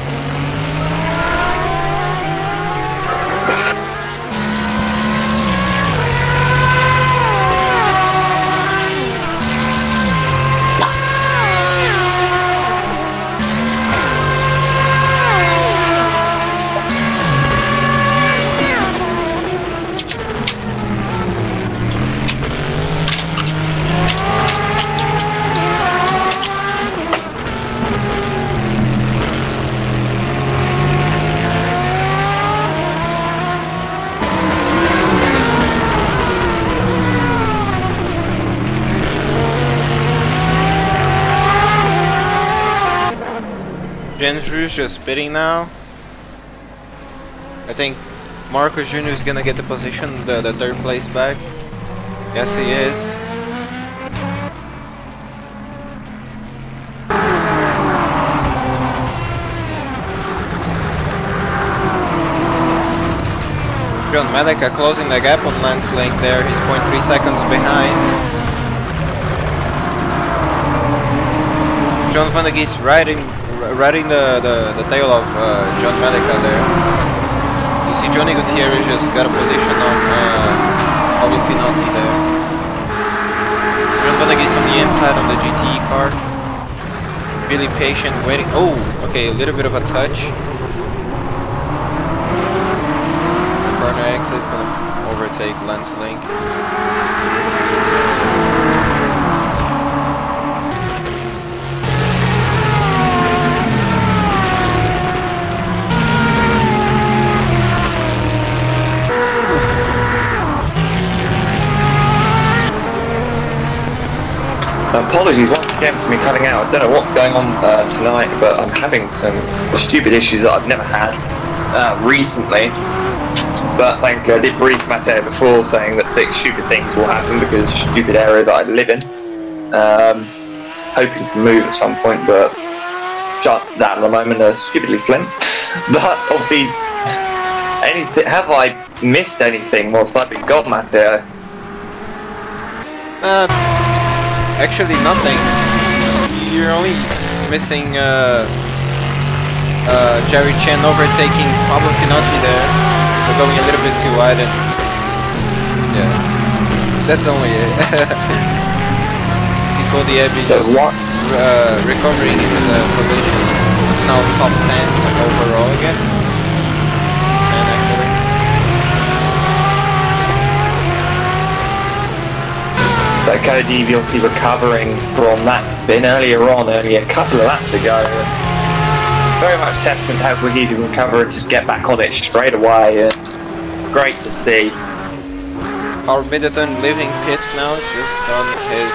Jens Roos just spitting now. I think Marcos Jr. is gonna get the position, the 3rd place back. Yes, he is. John Medica closing the gap on Lance Link there. He's 0.3 seconds behind. John Van der Geest riding the tail of John Malika there. You see Johnny Gutierrez just got a position on Pablo Finauti there. John Vandeguis on the inside on the GTE car. Really patient, waiting. Oh, okay, a little bit of a touch. The corner exit, gonna overtake Lance Link. Apologies once again for me cutting out. I don't know what's going on tonight, but I'm having some stupid issues that I've never had recently. But thank you, I did brief Matteo before saying that stupid things will happen because of the stupid area that I live in. Hoping to move at some point, but just that at the moment are stupidly slim. But obviously, have I missed anything whilst I've been gone, Matteo? Actually nothing. You're only missing Jerry Chen overtaking Pablo Finauti there. We're going a little bit too wide and yeah, that's only it. Tico Diaby so recovering his position. Now top 10 overall again. 10 actually. So Cody obviously recovering from that spin only a couple of laps ago. Very much testament to how quick he can recover and just get back on it straight away. Great to see. Our Middleton leaving pits now, just done his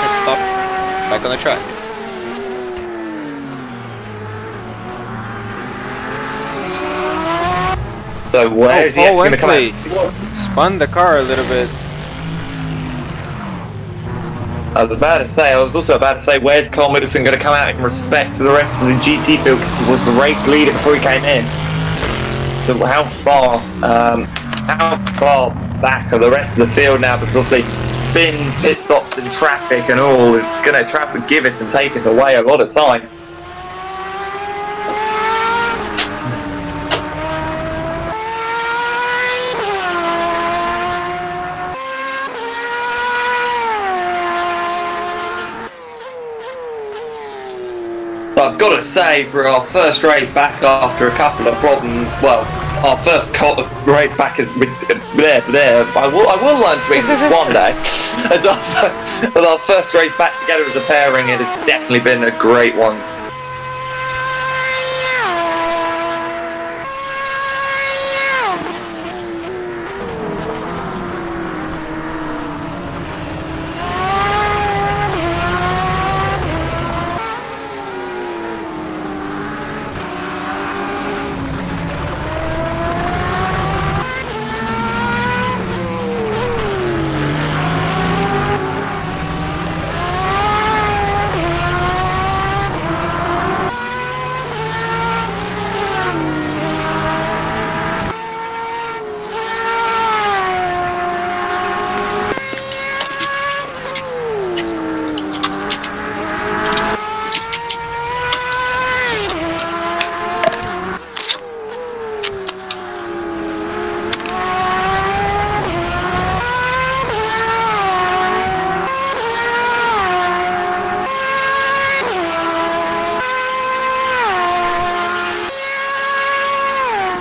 pit stop back on the track. So where is he actually going to come out? Spun the car a little bit. I was also about to say, where's Carl Middleton going to come out in respect to the rest of the GT field, because he was the race leader before he came in. So how far back are the rest of the field now? Because obviously spins, pit stops and traffic and all is going to giveth and taketh away a lot of time. I've got to say, for our first race back after a couple of problems, well, our first race back is there. I will learn to English one day. As our first race back together as a pairing, it has definitely been a great one.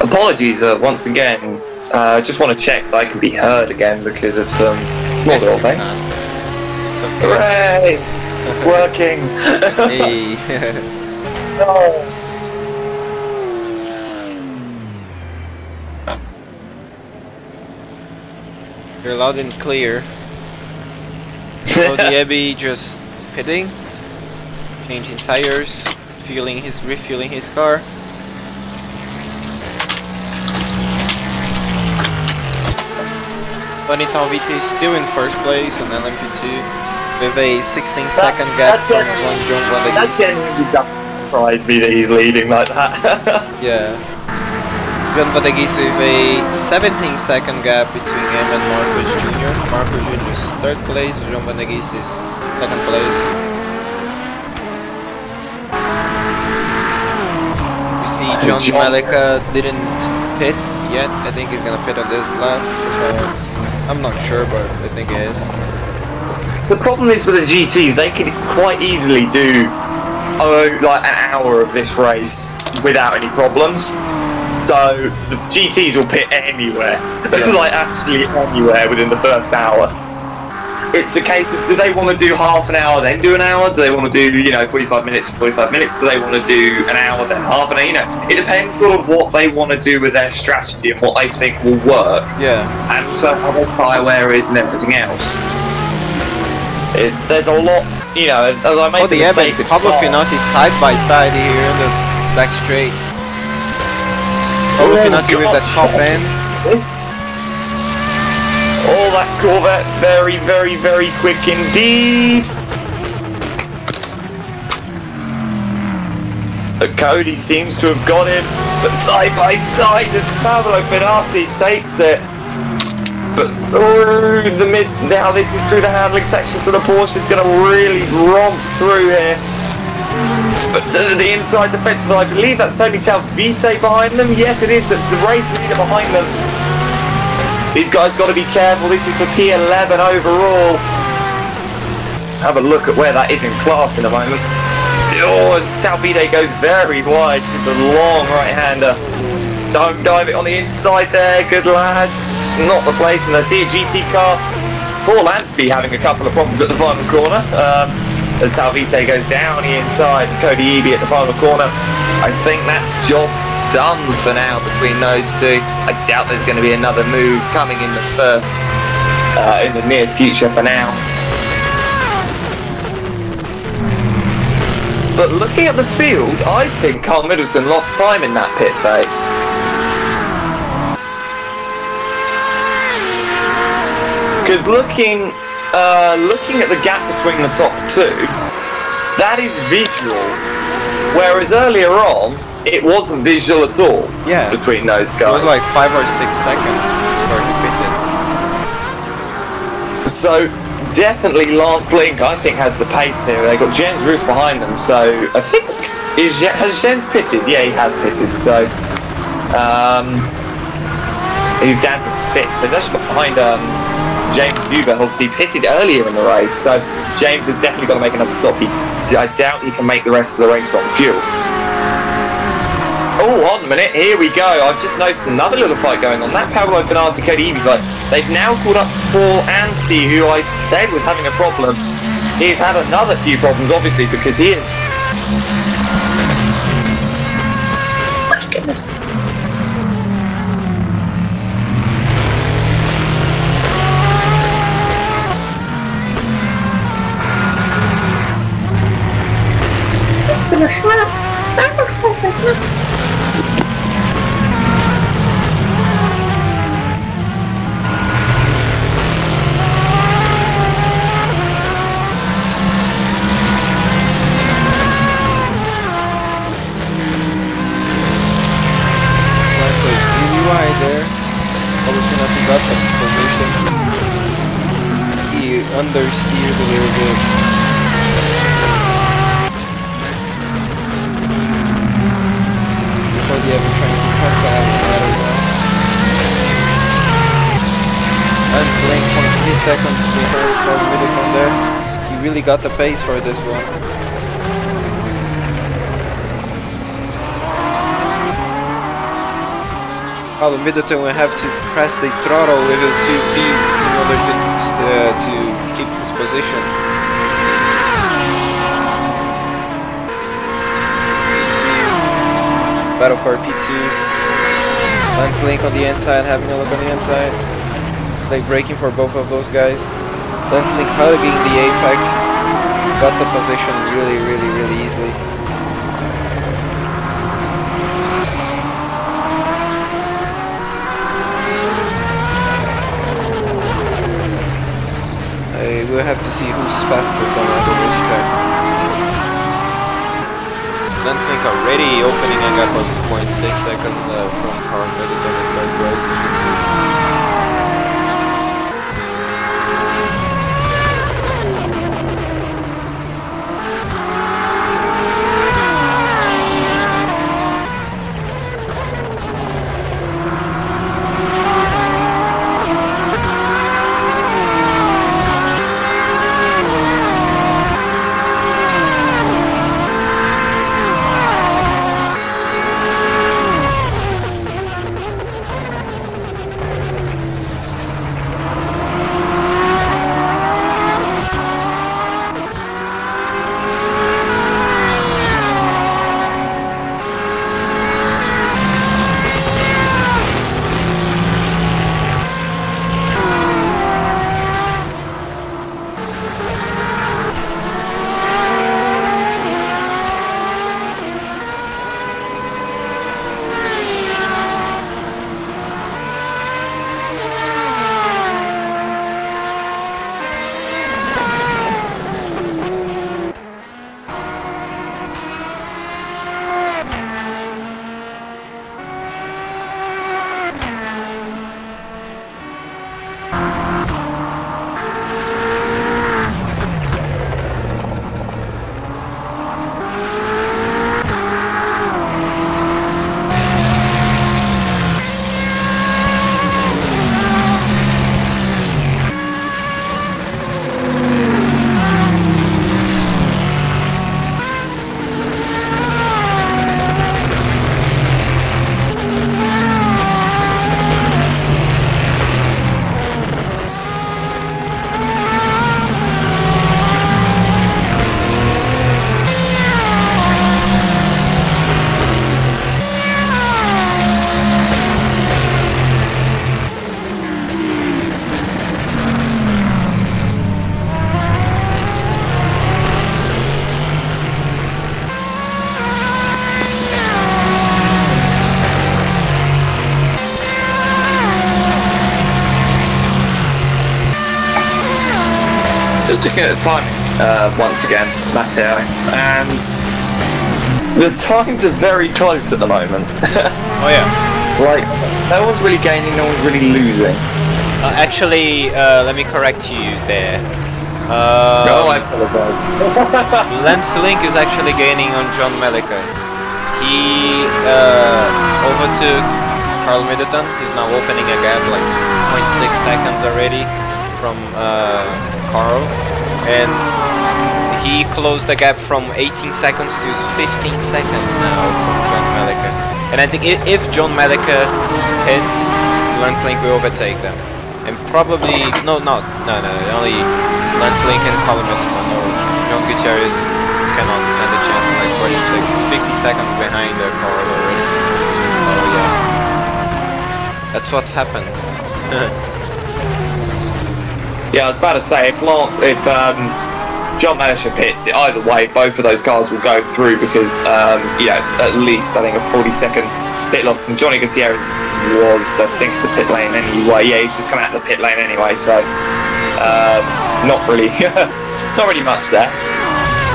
Apologies once again. Just want to check that I can be heard again because of some small little things. Hooray! It's working! Hey. No! You're loud and clear. So Diaby just pitting, changing tires, refueling his car. Bonita VT is still in first place on LMP2 with a 16-second gap from John Vandeguis. That genuinely does surprise me that he's leading like that. Yeah. John Vandeguis with a 17-second gap between him and Marcos Jr. Marcos Jr. is third place, John Vandeguis is second place. see John Malika didn't pit yet. I think he's gonna pit on this lap. I'm not sure, but I think he is. The problem is with the GTs, they could quite easily do like an hour of this race without any problems. So the GTs will pit anywhere, like actually anywhere within the first hour. It's a case of, do they want to do half an hour then do an hour? Do they want to do, you know, 45 minutes, 45 minutes? Do they want to do an hour then half an hour? You know, it depends sort of what they want to do with their strategy and what they think will work. Yeah. And also how their tyre wear is and everything else. There's a lot, you know, as I made the mistake at Pablo Finati side by side here in the back straight. Pablo Finati with that top end. Oh, that Corvette, very, very, very quick indeed. But Cody seems to have got him, but side by side, and Pablo Finati takes it. But through the mid, now this is through the handling section, so the Porsche is going to really romp through here. But to the inside defense, I believe that's Tony Talvite behind them. Yes, it is. It's the race leader behind them. These guys got to be careful. This is for P11 overall. Have a look at where that is in class in a moment. Oh, as Talvite goes very wide with the long right-hander. Don't dive it on the inside there. Good lad. Not the place, and I see a GT car. Paul Lansby having a couple of problems at the final corner. As Talvite goes down the inside, Cody Eby at the final corner. I think that's job done for now between those two. I doubt there's going to be another move coming in the in the near future for now. But looking at the field, I think Carl Middleton lost time in that pit phase. Because looking at the gap between the top two, that is visual, whereas earlier on, it wasn't visual at all. Yeah. Between those guys. It was like 5 or 6 seconds before he pitted. So definitely Lance Link, I think, has the pace here. They got Jens Roos behind them, so I think has Jens pitted? Yeah, he has pitted. So he's down to 5th. So that's behind James Huber, obviously pitted earlier in the race. So James has definitely got to make another stop. I doubt he can make the rest of the race on fuel. Oh, hold on a minute, here we go. I've just noticed another little fight going on. That Pablo Finati Cody Eby fight. They've now called up to Paul Anstey, who I said was having a problem. He's had another few problems, obviously, because he is... My goodness. I'm gonna slap. There, Olufinati got the position. He understeered a little bit. Because he hasn't trying to cut that as well. And Link 0.3 seconds before from Middleton there. He really got the pace for this one. Well, Middleton will have to press the throttle with his 2 feet in order to keep his position. Battle for P2. Lance Link on the inside, having a look on the inside. They braking for both of those guys. Lance Link hugging the apex. Got the position really, really, really easily. We'll have to see who's fastest on the racetrack. Lance Link already opening a gap of 0.6 seconds from Carl Middleton in third place. Just looking at the timing once again, Matteo, and the times are very close at the moment. Oh yeah. Like, no one's really gaining, no one's really losing. Actually, let me correct you there. No, I apologize. Lance Link is actually gaining on John Melica. He overtook Carl Middleton. He's now opening a gap like 0.6 seconds already from Carl, and he closed the gap from 18 seconds to 15 seconds now from John Melica. And I think if John Melica hits, Lance Link will overtake them. And probably no, only Lance Link and Carl Middleton. No, John Gutierrez cannot stand a chance. Like 50 seconds behind Carl already. Oh yeah, that's what's happened. Yeah, I was about to say, if John Melica pits it, either way, both of those cars will go through because, it's at least, I think, a 40-second pit loss. And Johnny Gutierrez was, I think, the pit lane anyway. Yeah, he's just come out of the pit lane anyway, so not really, not really much there.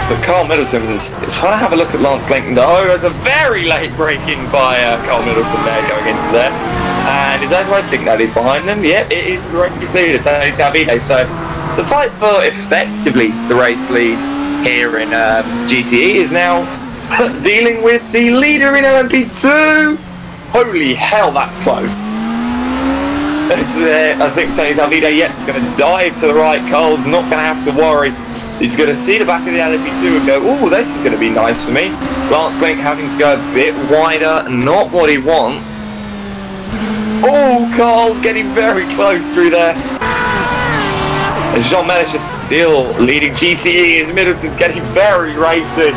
But Carl Middleton's trying to have a look at Lance Link. No, there's a very late braking by Carl Middleton there going into there. And is that who I think that is behind them? Yeah, it is the race leader, Tony Talvide. So the fight for effectively the race lead here in GTE is now dealing with the leader in LMP2. Holy hell, that's close. I think Tony Talvide, he's going to dive to the right. Carl's not going to have to worry. He's going to see the back of the LMP2 and go, oh, this is going to be nice for me. Lance Link having to go a bit wider, not what he wants. Oh, Carl getting very close through there. As Jean Melica is still leading GTE as Middleton's getting very raced in.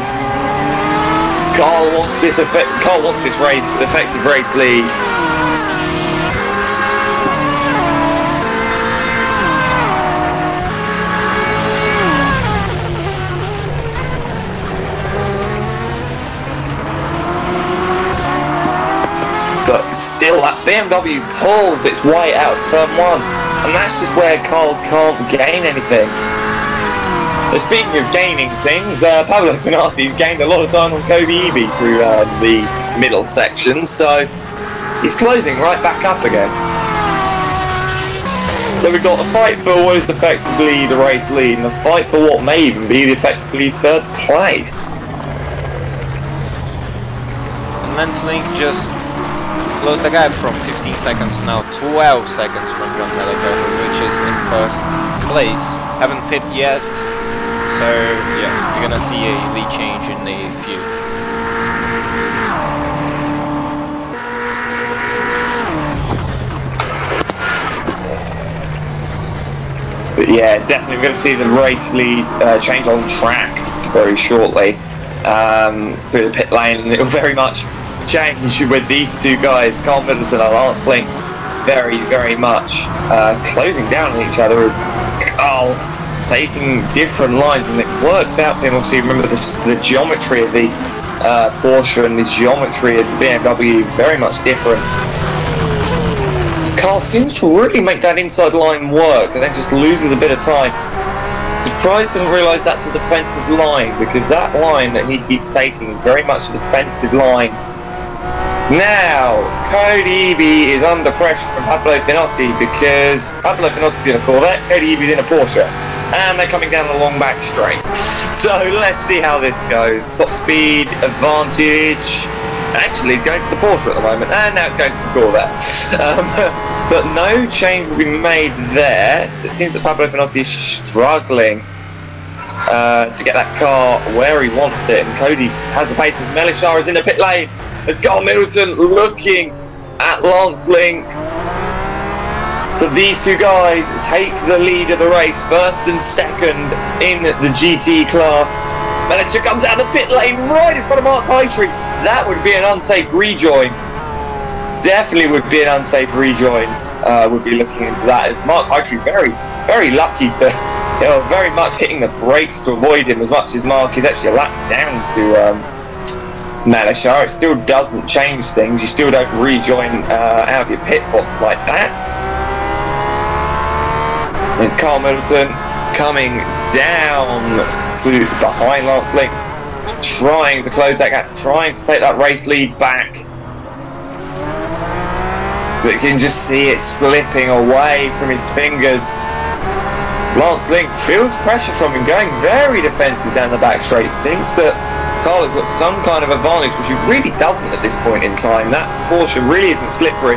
Carl wants this effective race lead. But still, that BMW pulls its way out of turn 1, and that's just where Carl can't gain anything. But speaking of gaining things, Pablo Finati's gained a lot of time on Cody Eby through the middle section, so he's closing right back up again. So we've got a fight for what is effectively the race lead, and a fight for what may even be the effectively 3rd place. And Lance Link just closed the gap from 15 seconds to now 12 seconds from John Melica, which is in 1st place. Haven't pit yet, so yeah, you're gonna see a lead change in a few. But yeah, definitely we're going to see the race lead change on track very shortly through the pit lane, and it will very much change with these two guys, Carl Middleton and Lance Link, very, very much closing down on each other as Carl taking different lines, and it works out for him. Obviously, remember the geometry of the Porsche and the geometry of the BMW, very much different. Carl seems to really make that inside line work and then just loses a bit of time. Surprised doesn't realise that's a defensive line, because that line that he keeps taking is very much a defensive line. Now, Cody Eby is under pressure from Pablo Finati, because Pablo Finati's in a Corvette, Cody Eby's in a Porsche, and they're coming down a long back straight. So let's see how this goes. Top speed advantage. Actually, it's going to the Porsche at the moment, and now it's going to the Corvette. But no change will be made there. So it seems that Pablo Finati is struggling to get that car where he wants it, and Cody just has the pace as Melica is in the pit lane. There's Carl Middleton looking at Lance Link. So these two guys take the lead of the race, 1st and 2nd in the GT class. Melica comes out of the pit lane right in front of Mark Hightree. That would be an unsafe rejoin. Definitely would be an unsafe rejoin. Would be looking into that, as Mark Hightree very, very lucky to, very much hitting the brakes to avoid him, as much as Mark is actually a lap down to Melica. It still doesn't change things. You still don't rejoin out of your pit box like that. And Carl Middleton coming down to behind Lance Link, trying to close that gap, trying to take that race lead back. But you can just see it slipping away from his fingers. Lance Link feels pressure from him, going very defensive down the back straight. Thinks that Carl has got some kind of advantage, which he really doesn't at this point in time. That Porsche really isn't slippery.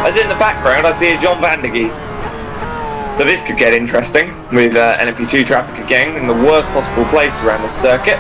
As in the background, I see a John Van der Geest. So this could get interesting with LMP2 traffic again in the worst possible place around the circuit.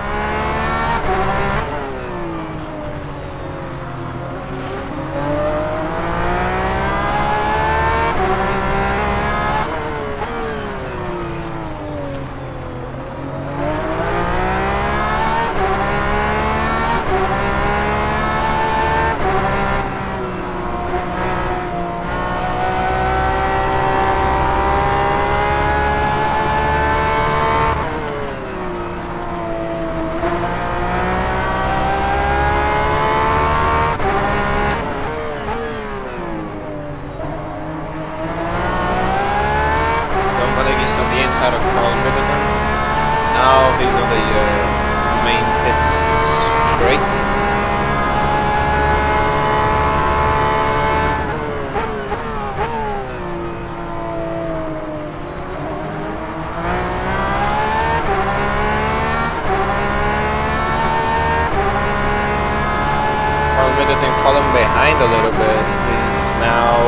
Falling behind a little bit. He's now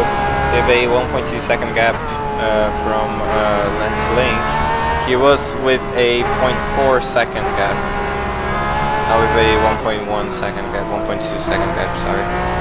with a 1.2 second gap from Lance Link. He was with a 0.4 second gap. Now with a 1.1 second gap, 1.2 second gap, sorry.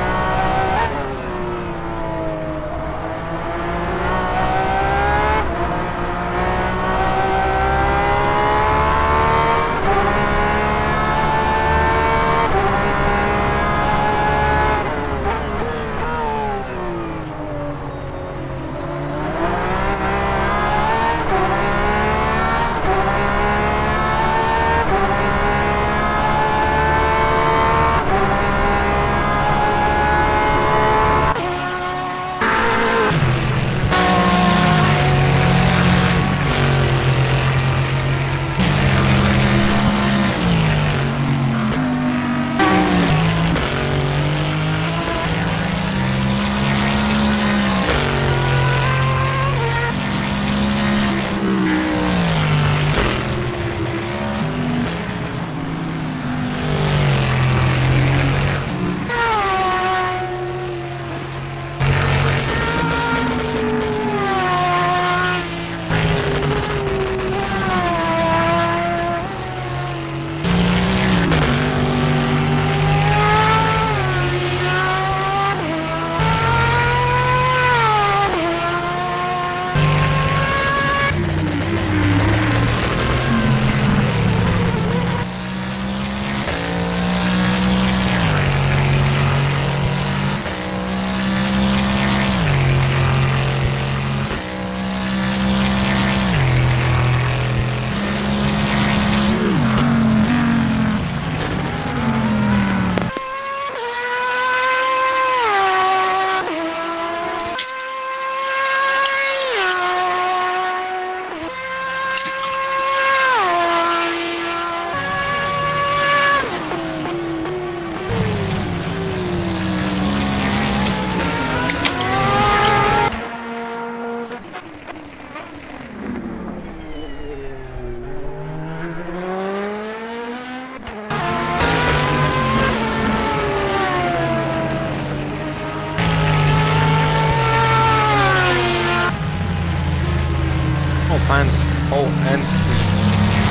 Whole ends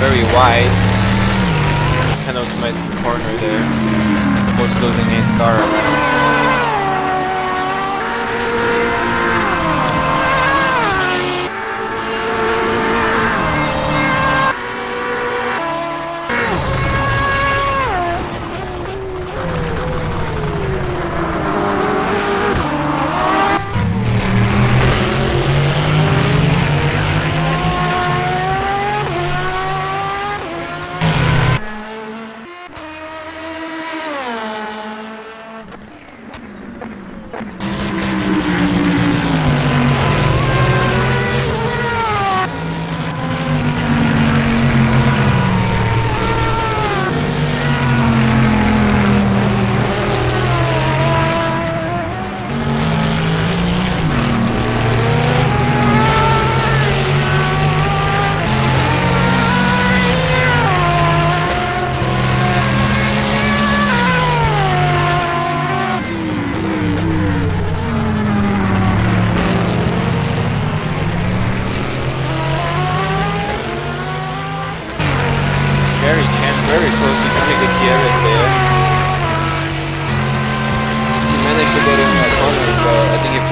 very wide. Penultimate corner there. Almost losing his car around.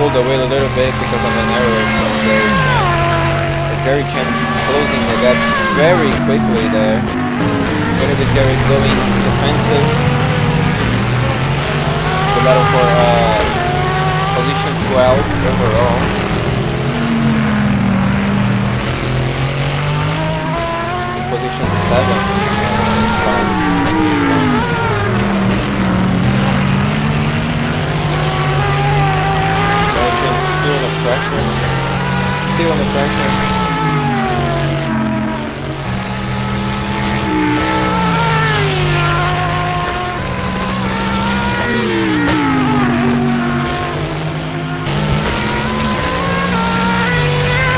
pulled the wheel a little bit because of an error from Jerry Chen. Jerry Chen closing the gap very quickly there. Jerry is going defensive. The battle for position 12 overall. In position 7. Still under pressure.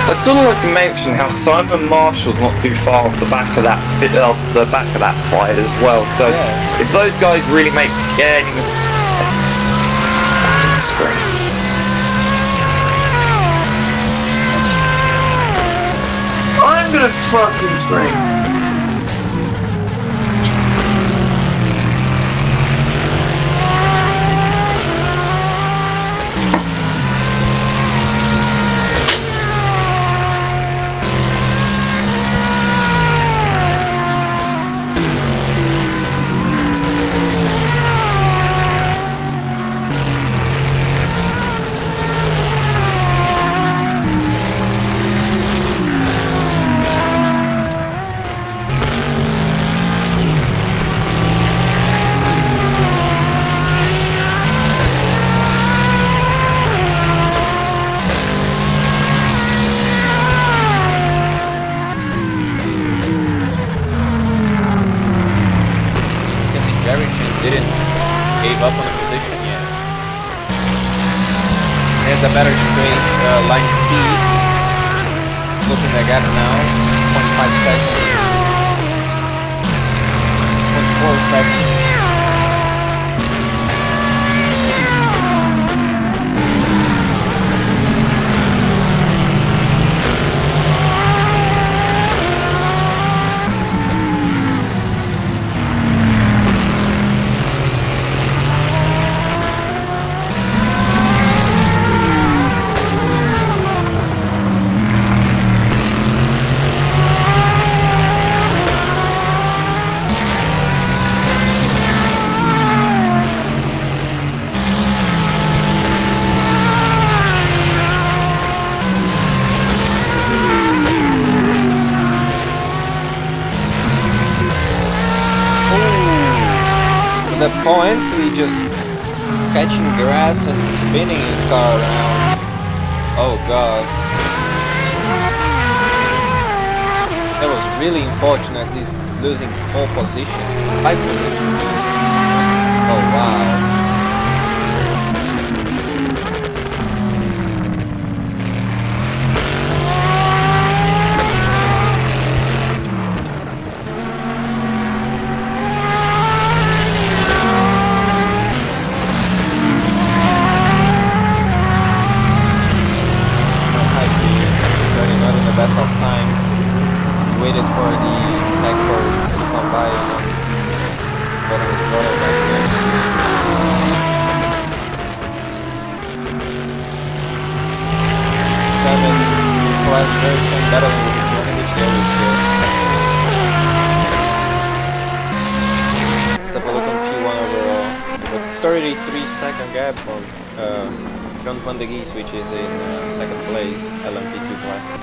I'd sort of like to mention how Simon Marshall's not too far off the back of that fight as well. So yeah. If those guys really make any screen. I'm gonna fucking scream. Up on the position yet. There's a better straight line speed. Looking the gap now, 0.5 seconds. 0.4 seconds. Paul Ansley just catching grass and spinning his car around. Oh god. That was really unfortunate. He's losing 4 positions. 5 positions. Oh wow. Best of times, waited for the back for to come by, but it was royal back there. Seven class version, better than the G.E.A.R still. Let's have a look on Q1 overall. A 33-second gap from John Van de Gies, which is in second place, LMP2 Classic.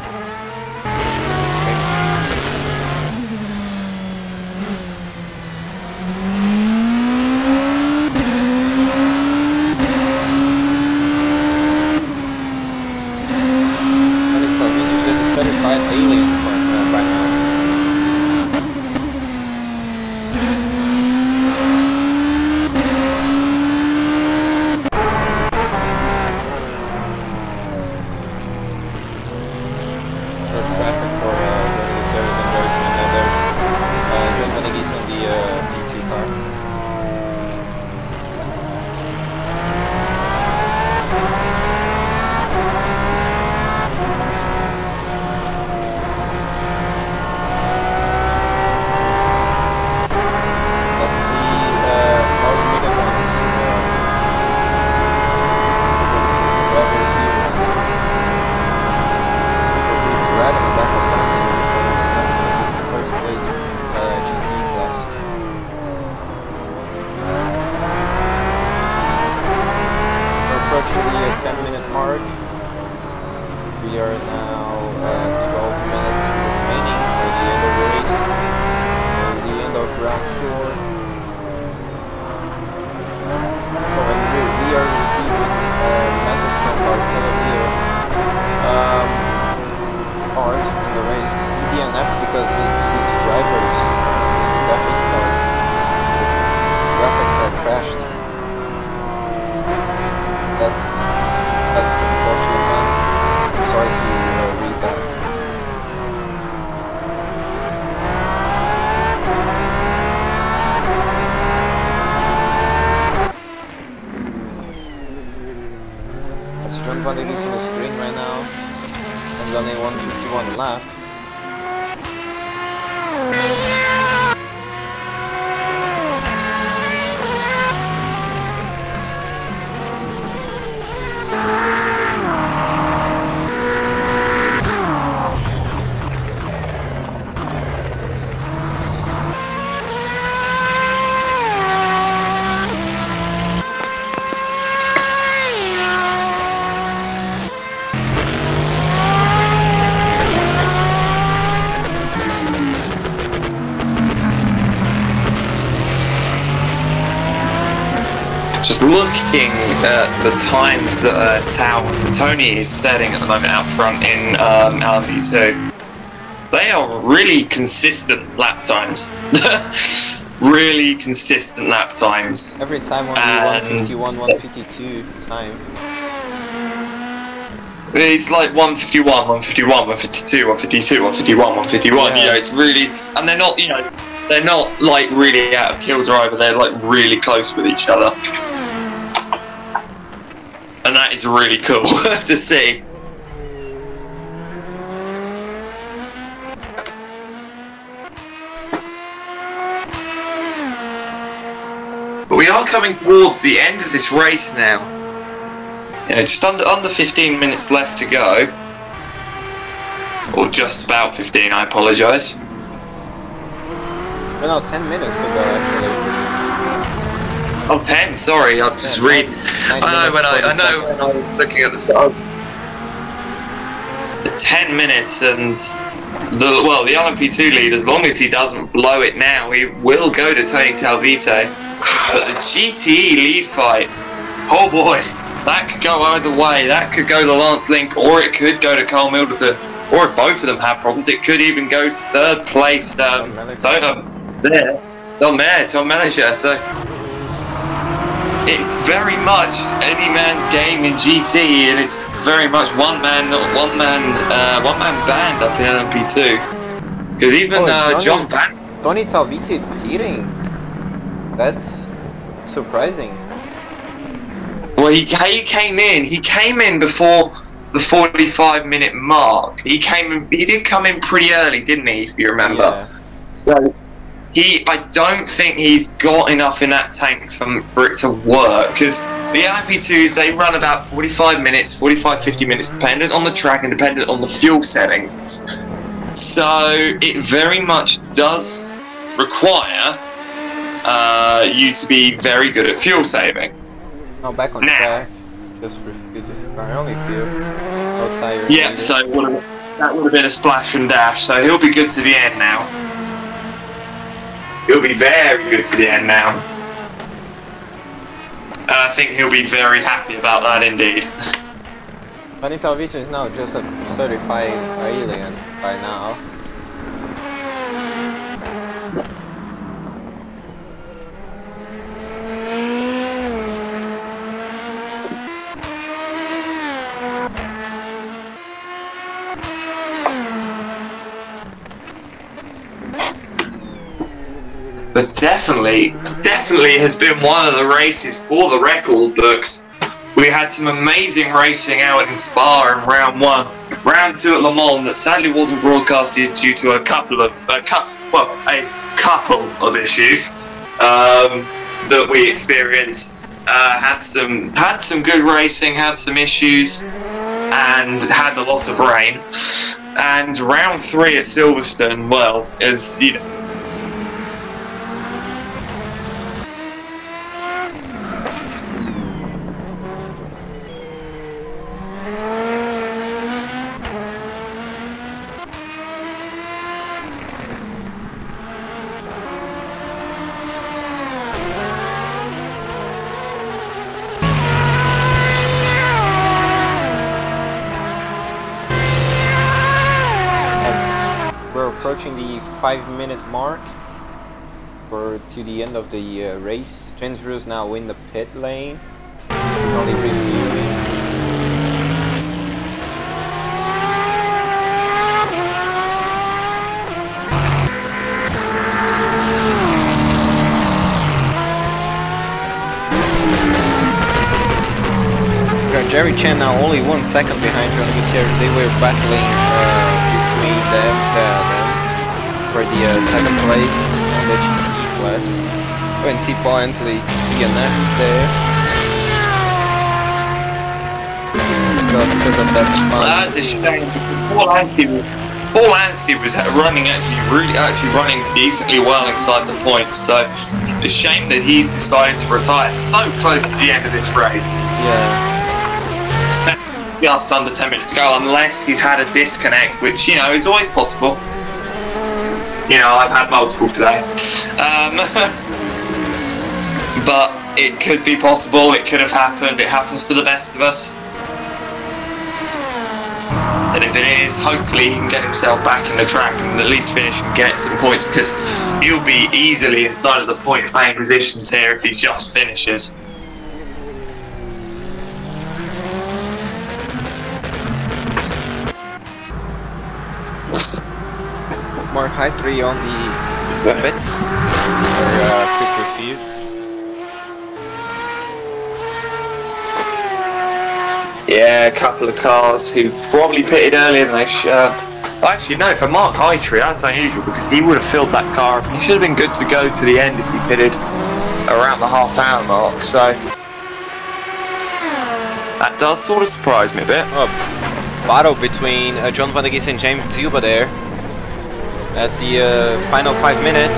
Certified alien by now. Traffic for joining the service and George, and then there's John Van de Gies on the P2 car. see the screen right now. There's only 151 left. Just looking at the times that Tony is setting at the moment out front in LMP2, they are really consistent lap times. Really consistent lap times. Every time on the 151, 152 time. It's like 151, 151, 152, 152, 151, 151. Yeah. You know, it's really, and they're not, you know, they're not like really out of kilter either. They're like really close with each other, and that is really cool to see. But we are coming towards the end of this race now. You know, just under 15 minutes left to go, or just about 15. I apologise. No, 10 minutes ago actually. Oh, 10, sorry, I just read. I know when I was looking at the start. 10 minutes, and the LMP2 lead, as long as he doesn't blow it now, he will go to Tony Talvite. But the GTE lead fight, oh boy, that could go either way. That could go to Lance Link, or it could go to Carl Middleton. Or if both of them have problems, it could even go to third place. Tom Mellinger. So it's very much any man's game in GT, and it's very much one man band up in LMP2. Because even John Van Tony Talvite beating. That's surprising. Well, he came in before the 45-minute mark. He did come in pretty early, didn't he? If you remember. Yeah. So I don't think he's got enough in that tank for it to work, because the LMP2s, they run about 45 minutes, 50 minutes, dependent on the track and dependent on the fuel settings. So it very much does require you to be very good at fuel saving. Now back on track, just refuel this car, only fuel, no tire. Yeah, so that would have been a splash and dash, so he'll be good to the end now. He'll be very good to the end now. And I think he'll be very happy about that indeed. Tony Talvite is now just a certified alien by now. But definitely has been one of the races for the record books. We had some amazing racing out in Spa in round 1. Round 2 at Le Mans that sadly wasn't broadcasted due to a couple of issues that we experienced. Had some good racing, had some issues, and had a lot of rain. And round 3 at Silverstone, well, as you know, approaching the 5-minute mark to the end of the race. James Roos now in the pit lane. He's only refueling. Jerry Chen now only 1 second behind Johnny Gutierrez. They were battling between them for the second place on the GTE class. Oh, and see Paul Ansley DNF there. Because of that spot. That's a shame because Paul Ansley was running running decently well inside the points. So it's a shame that he's decided to retire so close to the end of this race. Yeah. Just under 10 minutes to go, unless he's had a disconnect, which, you know, is always possible. You know, I've had multiple today. But it could be possible, it could have happened, it happens to the best of us. And if it is, hopefully he can get himself back in the track and at least finish and get some points, because he'll be easily inside of the points paying positions here if he just finishes. Mark High 3 on the pits for quick review. Yeah, a couple of cars who probably pitted earlier than they should. Actually, no, for Mark Hightree, that's unusual because he would have filled that car up. He should have been good to go to the end if he pitted around the half-hour mark, so that does sort of surprise me a bit. Oh, battle between John Van der Gies and James Zuba there at the final 5 minutes.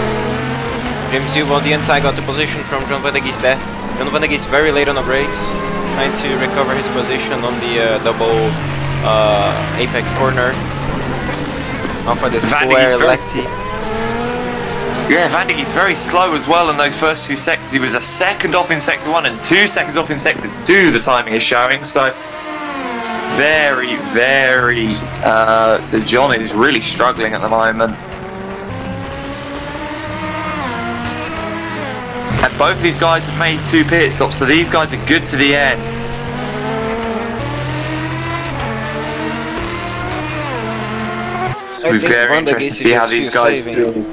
James Zuba on the inside got the position from John Van der Gies there. John Van der Gies very late on the brakes, trying to recover his position on the double apex corner. Off for the square lefty. Yeah, Van der Gies very slow as well in those first 2 sectors. He was a second off in sector 1 and 2 seconds off in sector 2, the timing is showing. So very, very, so John is really struggling at the moment. And both of these guys have made 2 pit stops, so these guys are good to the end. It'll be very interesting to see how these guys do.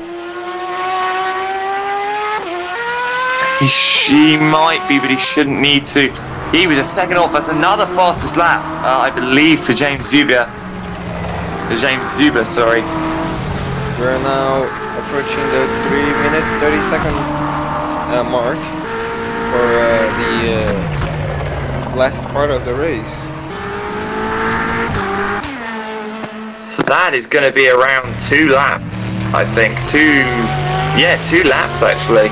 He might be, but he shouldn't need to. He was a second off. That's another fastest lap, I believe, for James Zuba. Sorry. We're now approaching the 3-minute 30-second mark for the last part of the race. So that is going to be around 2 laps, I think. 2 laps actually.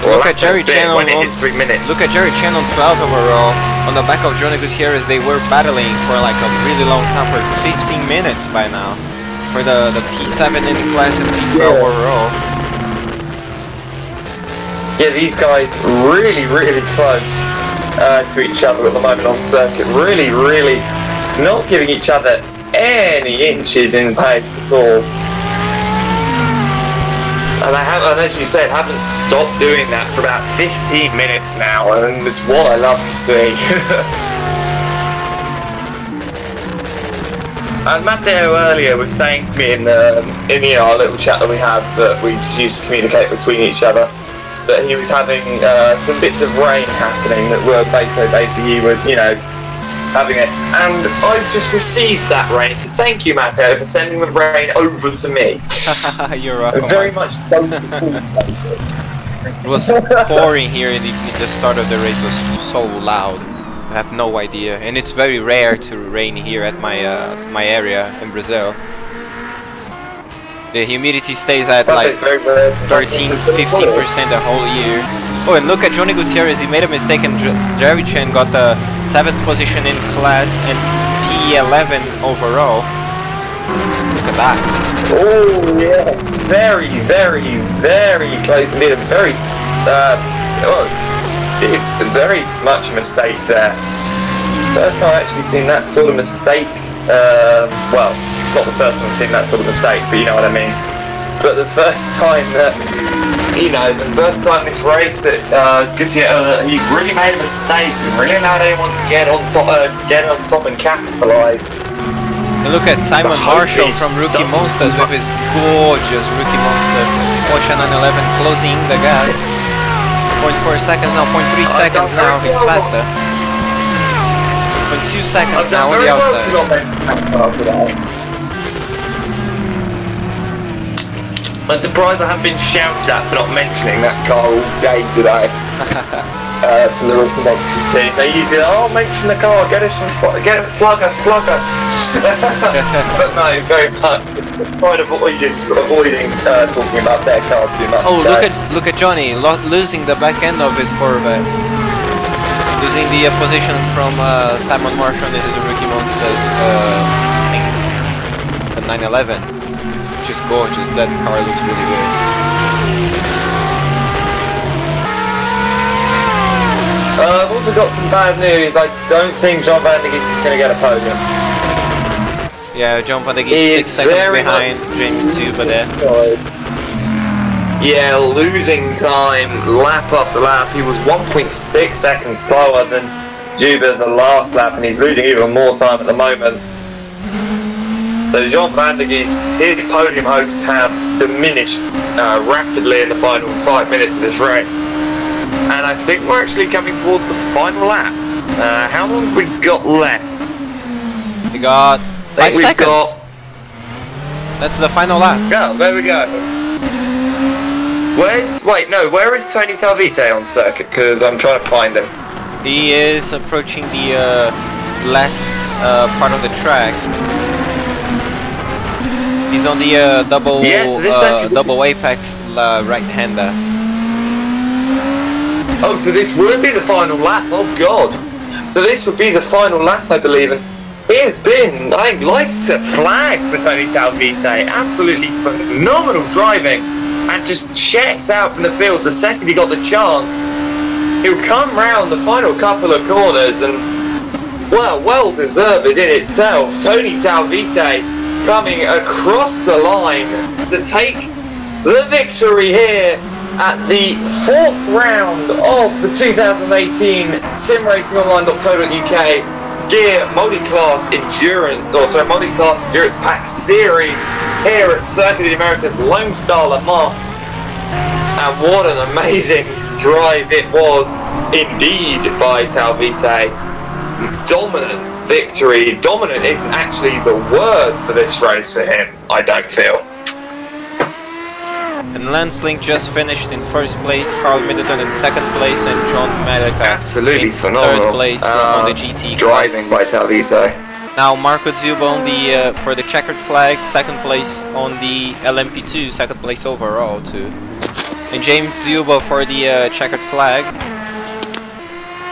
Look at Jerry Chen when it is 3 minutes. Look at Jerry Chen on 12 overall. On the back of Johnny Gutierrez, they were battling for like a really long time, for 15 minutes by now, for the P7 in class and P12 overall. Yeah, these guys really, really close to each other at the moment on circuit. Really, really not giving each other any inches in pace at all. And as you said, haven't stopped doing that for about 15 minutes now, and it's what I love to see. And Matteo earlier was saying to me in our little chat that we have, that we used to communicate between each other, that he was having some bits of rain happening that were basically you were, you know, having it, and I've just received that rain, so thank you, Matteo, for sending the rain over to me. You're right. Very much don't appreciate it. It was pouring here in the start of the race. Was so loud. I have no idea, and it's very rare to rain here at my area in Brazil. The humidity stays at like 13-15% the whole year. Oh, and look at Johnny Gutierrez, he made a mistake and Jerry Chen got the 7th position in class and P11 overall. Look at that. Oh yeah, very, very, very close indeed. Very, very much a mistake there. First time I've actually seen that sort of mistake, well, not the first time I've seen that sort of mistake, but you know what I mean. But the first time that, you know, the first time this race that he really made a mistake and really allowed anyone to get on top and capitalise. And look at Simon Marshall from Rookie Monsters with his gorgeous Rookie Monster. Porsche 911 closing the gap. 0.4 seconds now, 0.3 seconds now, he's faster. 2 seconds I've now done on very the well to outside. not mention that car today. I'm surprised I haven't been shouted at for not mentioning that car all day today. From the rookie monsters team. They usually oh mention the car, get us some spot, plug us. But no, very much trying avoiding talking about their car too much. Oh, look at Johnny losing the back end of his Corvette, losing the position from Simon Marshall in his rookie monsters paint, the 911, which is gorgeous. That car looks really good. I've also got some bad news. I don't think John Van der Geest is going to get a podium. Yeah, John Van der Geest 6 seconds behind James Zuber there. Yeah, losing time lap after lap. He was 1.6 seconds slower than Zuber the last lap, and he's losing even more time at the moment. So John Van der Geest, his podium hopes have diminished rapidly in the final 5 minutes of this race. And I think we're actually coming towards the final lap. How long have we got left? We got 5 seconds. That's the final lap. Oh, there we go. Where is Tony Talvite on circuit? Because I'm trying to find him. He is approaching the last part of the track. He's on the double apex right-hander. Oh, so this would be the final lap. Oh God! So this would be the final lap, I believe. And it has been, I think, lights to flag for Tony Talvite. Absolutely phenomenal driving, and just checks out from the field the second he got the chance. He'll come round the final couple of corners, and well deserved in itself. Tony Talvite coming across the line to take the victory here at the 4th round of the 2018 SimRacingOnline.co.uk G.E.A.R Multiclass Endurance Pack Series here at Circuit of the Americas Lone Star Le Mans. And what an amazing drive it was indeed by Talvite. Dominant victory. Dominant isn't actually the word for this race for him, I don't feel. And Lance Link just finished in 1st place, Carl Middleton in 2nd place, and John Malika absolutely in phenomenal 3rd place on the GT driving class. by Talvite. Now Marco Zuber on the for the checkered flag, 2nd place on the LMP2, 2nd place overall too. And James Zuber for the checkered flag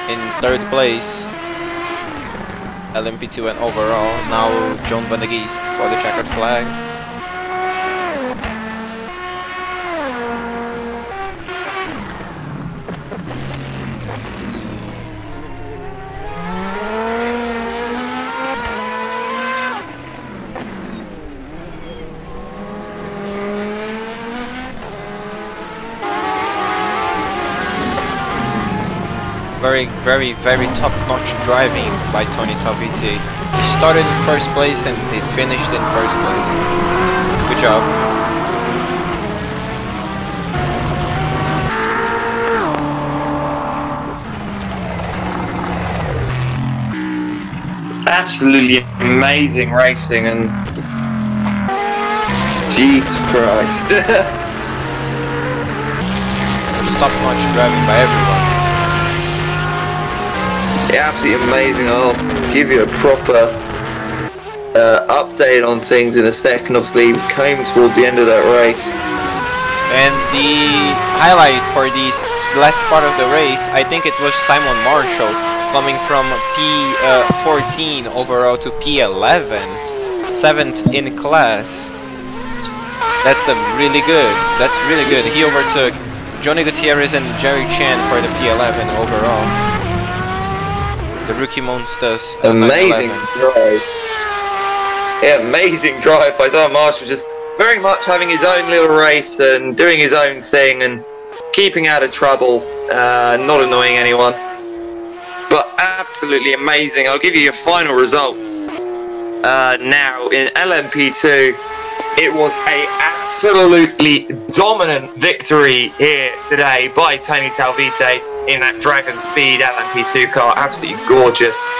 in 3rd place, LMP2 and overall. Now John Van der Geest for the checkered flag. Very top-notch driving by Tony Talvite. He started in 1st place and he finished in 1st place. Good job. Absolutely amazing racing, and Jesus Christ. Top-notch driving by everyone. Yeah, absolutely amazing. I'll give you a proper update on things in a second. Obviously, we came towards the end of that race. And the highlight for this last part of the race, I think it was Simon Marshall coming from P14 overall to P11, 7th in class. That's really good. That's really good. He overtook Johnny Gutierrez and Jerry Chen for the P11 overall. The rookie monsters. Amazing drive. Yeah, amazing drive by Simon Marshall. Just very much having his own little race and doing his own thing and keeping out of trouble, not annoying anyone. But absolutely amazing. I'll give you your final results now in LMP2. It was a absolutely dominant victory here today by Tony Talvite in that Dragon Speed LMP2 car. Absolutely gorgeous.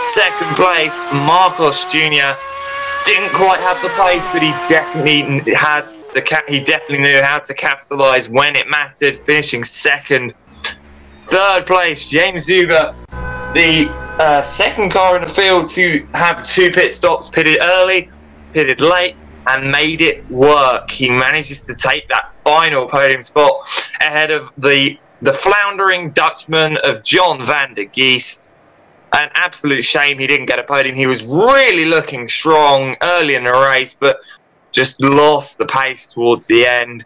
Second place, Marcos Jr. Didn't quite have the pace, but he definitely knew how to capitalise when it mattered, finishing second. Third place, James Zuber, the second car in the field to have 2 pit stops, pitted early, pitted late, and made it work. He manages to take that final podium spot ahead of the floundering Dutchman of John van der Geest. An absolute shame he didn't get a podium. He was really looking strong early in the race, but just lost the pace towards the end.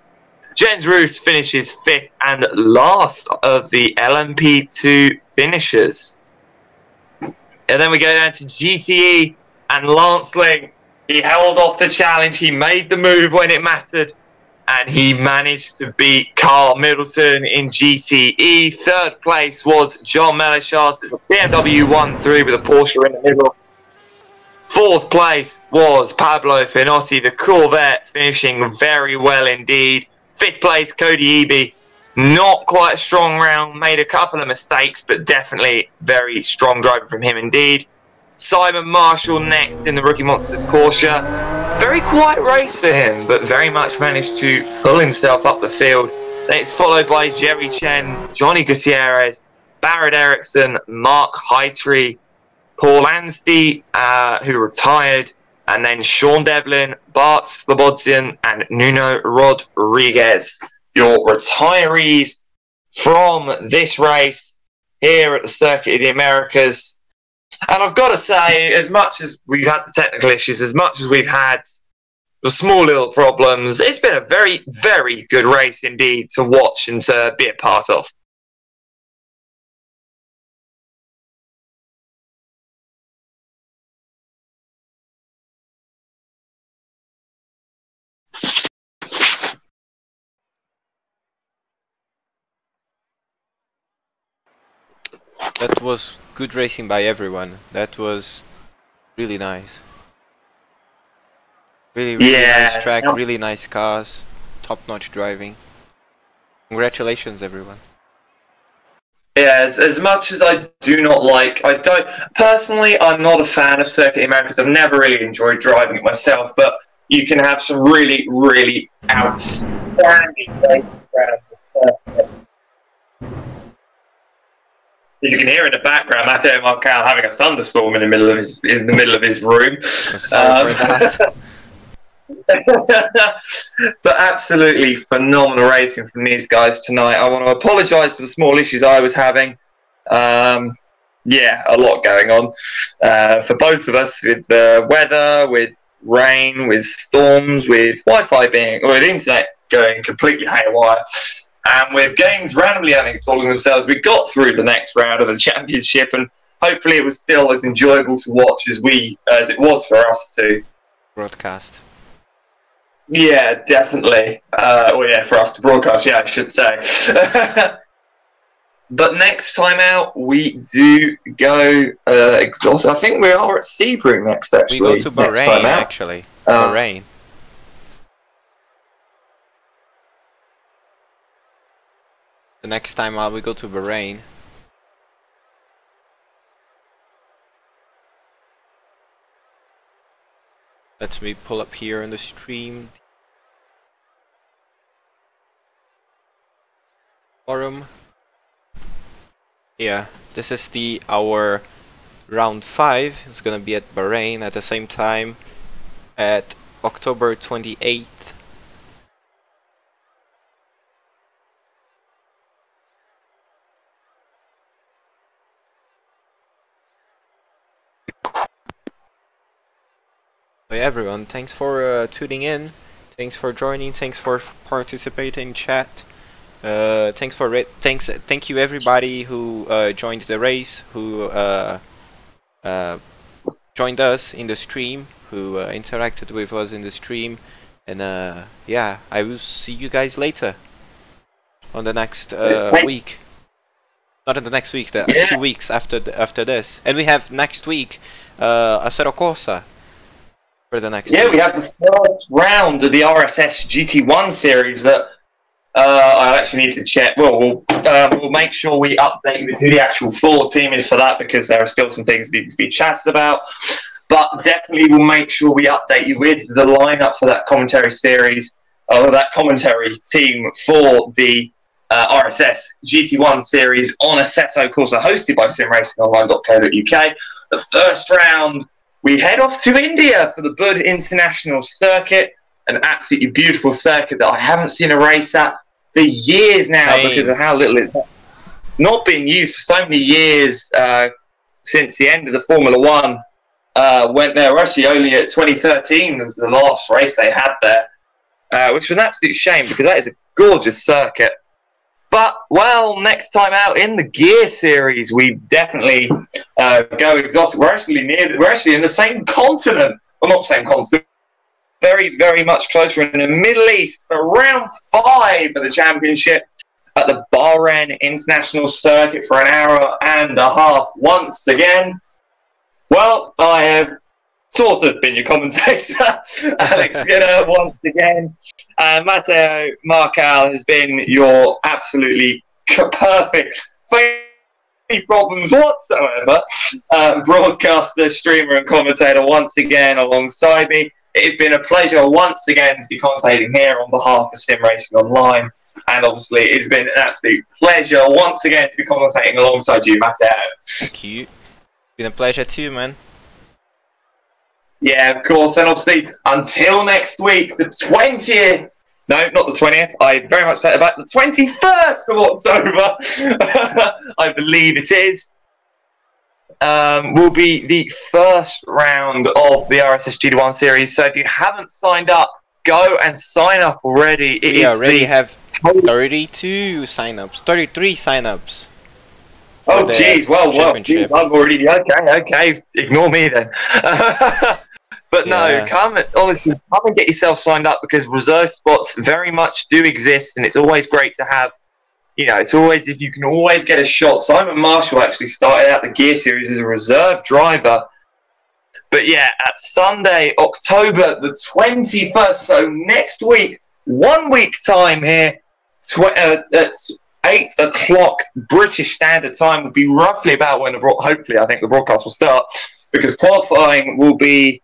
Jens Roos finishes 5th and last of the LMP2 finishers. And then we go down to GTE and Lance Link. He held off the challenge. He made the move when it mattered. And he managed to beat Carl Middleton in GTE. Third place was John Melishas. It's a BMW 1.3 with a Porsche in the middle. Fourth place was Pablo Finotti, the Corvette, finishing very well indeed. Fifth place, Cody Eby. Not quite a strong round, made a couple of mistakes, but definitely very strong driving from him indeed. Simon Marshall next in the Rookie Monsters Porsche. Very quiet race for him, but very much managed to pull himself up the field. Then it's followed by Jerry Chen, Johnny Gutierrez, Barrett Erickson, Mark Heitree, Paul Anstey, who retired, and then Sean Devlin, Bart Slobodzian, and Nuno Rodriguez. Your retirees from this race here at the Circuit of the Americas. And I've got to say, as much as we've had the technical issues, as much as we've had the small little problems, it's been a very, very good race indeed to watch and to be a part of. That was good racing by everyone. That was really nice. Really nice track, really nice cars, top-notch driving. Congratulations, everyone. Yeah, as much as I do not like, personally, I'm not a fan of Circuit of the Americas. I've never really enjoyed driving it myself, but you can have some really, really outstanding races around the circuit. You can hear in the background Matheus Marçal having a thunderstorm in the middle of his room. Sorry for that. But absolutely phenomenal racing from these guys tonight. I want to apologise for the small issues I was having. Yeah, a lot going on for both of us, with weather, with rain, with storms, with Wi-Fi with internet going completely haywire. And with games randomly uninstalling themselves, we got through the next round of the championship, and hopefully it was still as enjoyable to watch as it was for us to broadcast. Yeah, definitely. Well, yeah, for us to broadcast, yeah, I should say. But next time out, we do go exhausted. I think we are at Sebring next, actually. We go to Bahrain, actually. Bahrain. The next time out, we go to Bahrain. Let me pull up here on the stream. Forum. Yeah, this is our round 5. It's gonna be at Bahrain at the same time at October 28th. So yeah, everyone, thanks for tuning in, thanks for joining, thanks for participating in chat. Thank you everybody who joined the race, who joined us in the stream, who interacted with us in the stream, and yeah, I will see you guys later on the next week. Not in the next week, 2 weeks after this, and we have next week Acero Corsa. For the next we have the first round of the RSS GT1 series that I actually need to check. Well, we'll make sure we update you with who the actual full team is for that, because there are still some things that need to be chatted about. But definitely we'll make sure we update you with the lineup for that commentary series, or that commentary team for the RSS GT1 series on Assetto Corsa, hosted by SimRacingOnline.co.uk. The first round, we head off to India for the Bud International Circuit, an absolutely beautiful circuit that I haven't seen a race at for years now because of how little it's not been used for so many years since the end of the Formula One. Went there actually only at 2013 was the last race they had there, which was an absolute shame because that is a gorgeous circuit. But, well, next time out in the G.E.A.R series, we definitely go exhausted. We're actually in the same continent. Well, not the same continent. Very, very much closer in the Middle East for round 5 of the championship at the Bahrain International Circuit for an hour and a half once again. Well, I have sort of been your commentator, Alex Skinner, once again. Matheus Marçal has been your absolutely perfect, any problems whatsoever, broadcaster, streamer and commentator once again alongside me. It has been a pleasure once again to be commentating here on behalf of Sim Racing Online. And obviously it's been an absolute pleasure once again to be commentating alongside you, Matteo. Thank you. It's been a pleasure too, man. Yeah, of course. And obviously, until next week, the 20th. No, not the 20th. I very much thought about the 21st of October. I believe it is. Will be the first round of the RSS GT1 series. So if you haven't signed up, go and sign up already. We already have 32 signups, 33 signups. Oh, geez. Well, geez, I'm already... Okay. Ignore me then. But no, come and get yourself signed up, because reserve spots very much do exist, and it's always great to have, it's always, if you can always get a shot. Simon Marshall actually started out the G.E.A.R series as a reserve driver. But yeah, at Sunday, October the 21st, so next week, 1 week time here, at 8 o'clock British Standard Time would be roughly about when, hopefully, I think the broadcast will start, because qualifying will be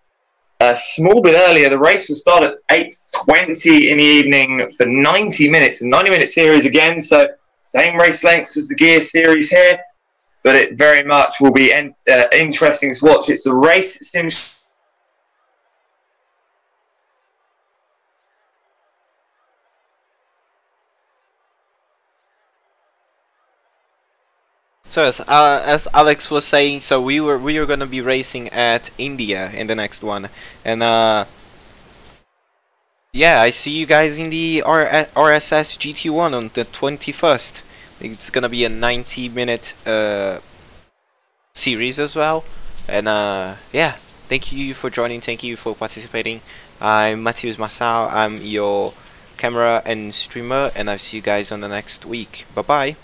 a small bit earlier. The race will start at 8:20 in the evening for 90 minutes, a 90-minute series again, so same race lengths as the G.E.A.R series here, but it very much will be interesting to watch. It's the race sim. So as Alex was saying, so we were gonna be racing at India in the next one, and yeah, I see you guys in the RSS GT1 on the 21st. It's gonna be a 90-minute series as well, and yeah, thank you for joining, thank you for participating. I'm Matheus Marçal, I'm your camera and streamer, and I'll see you guys on the next week. Bye bye.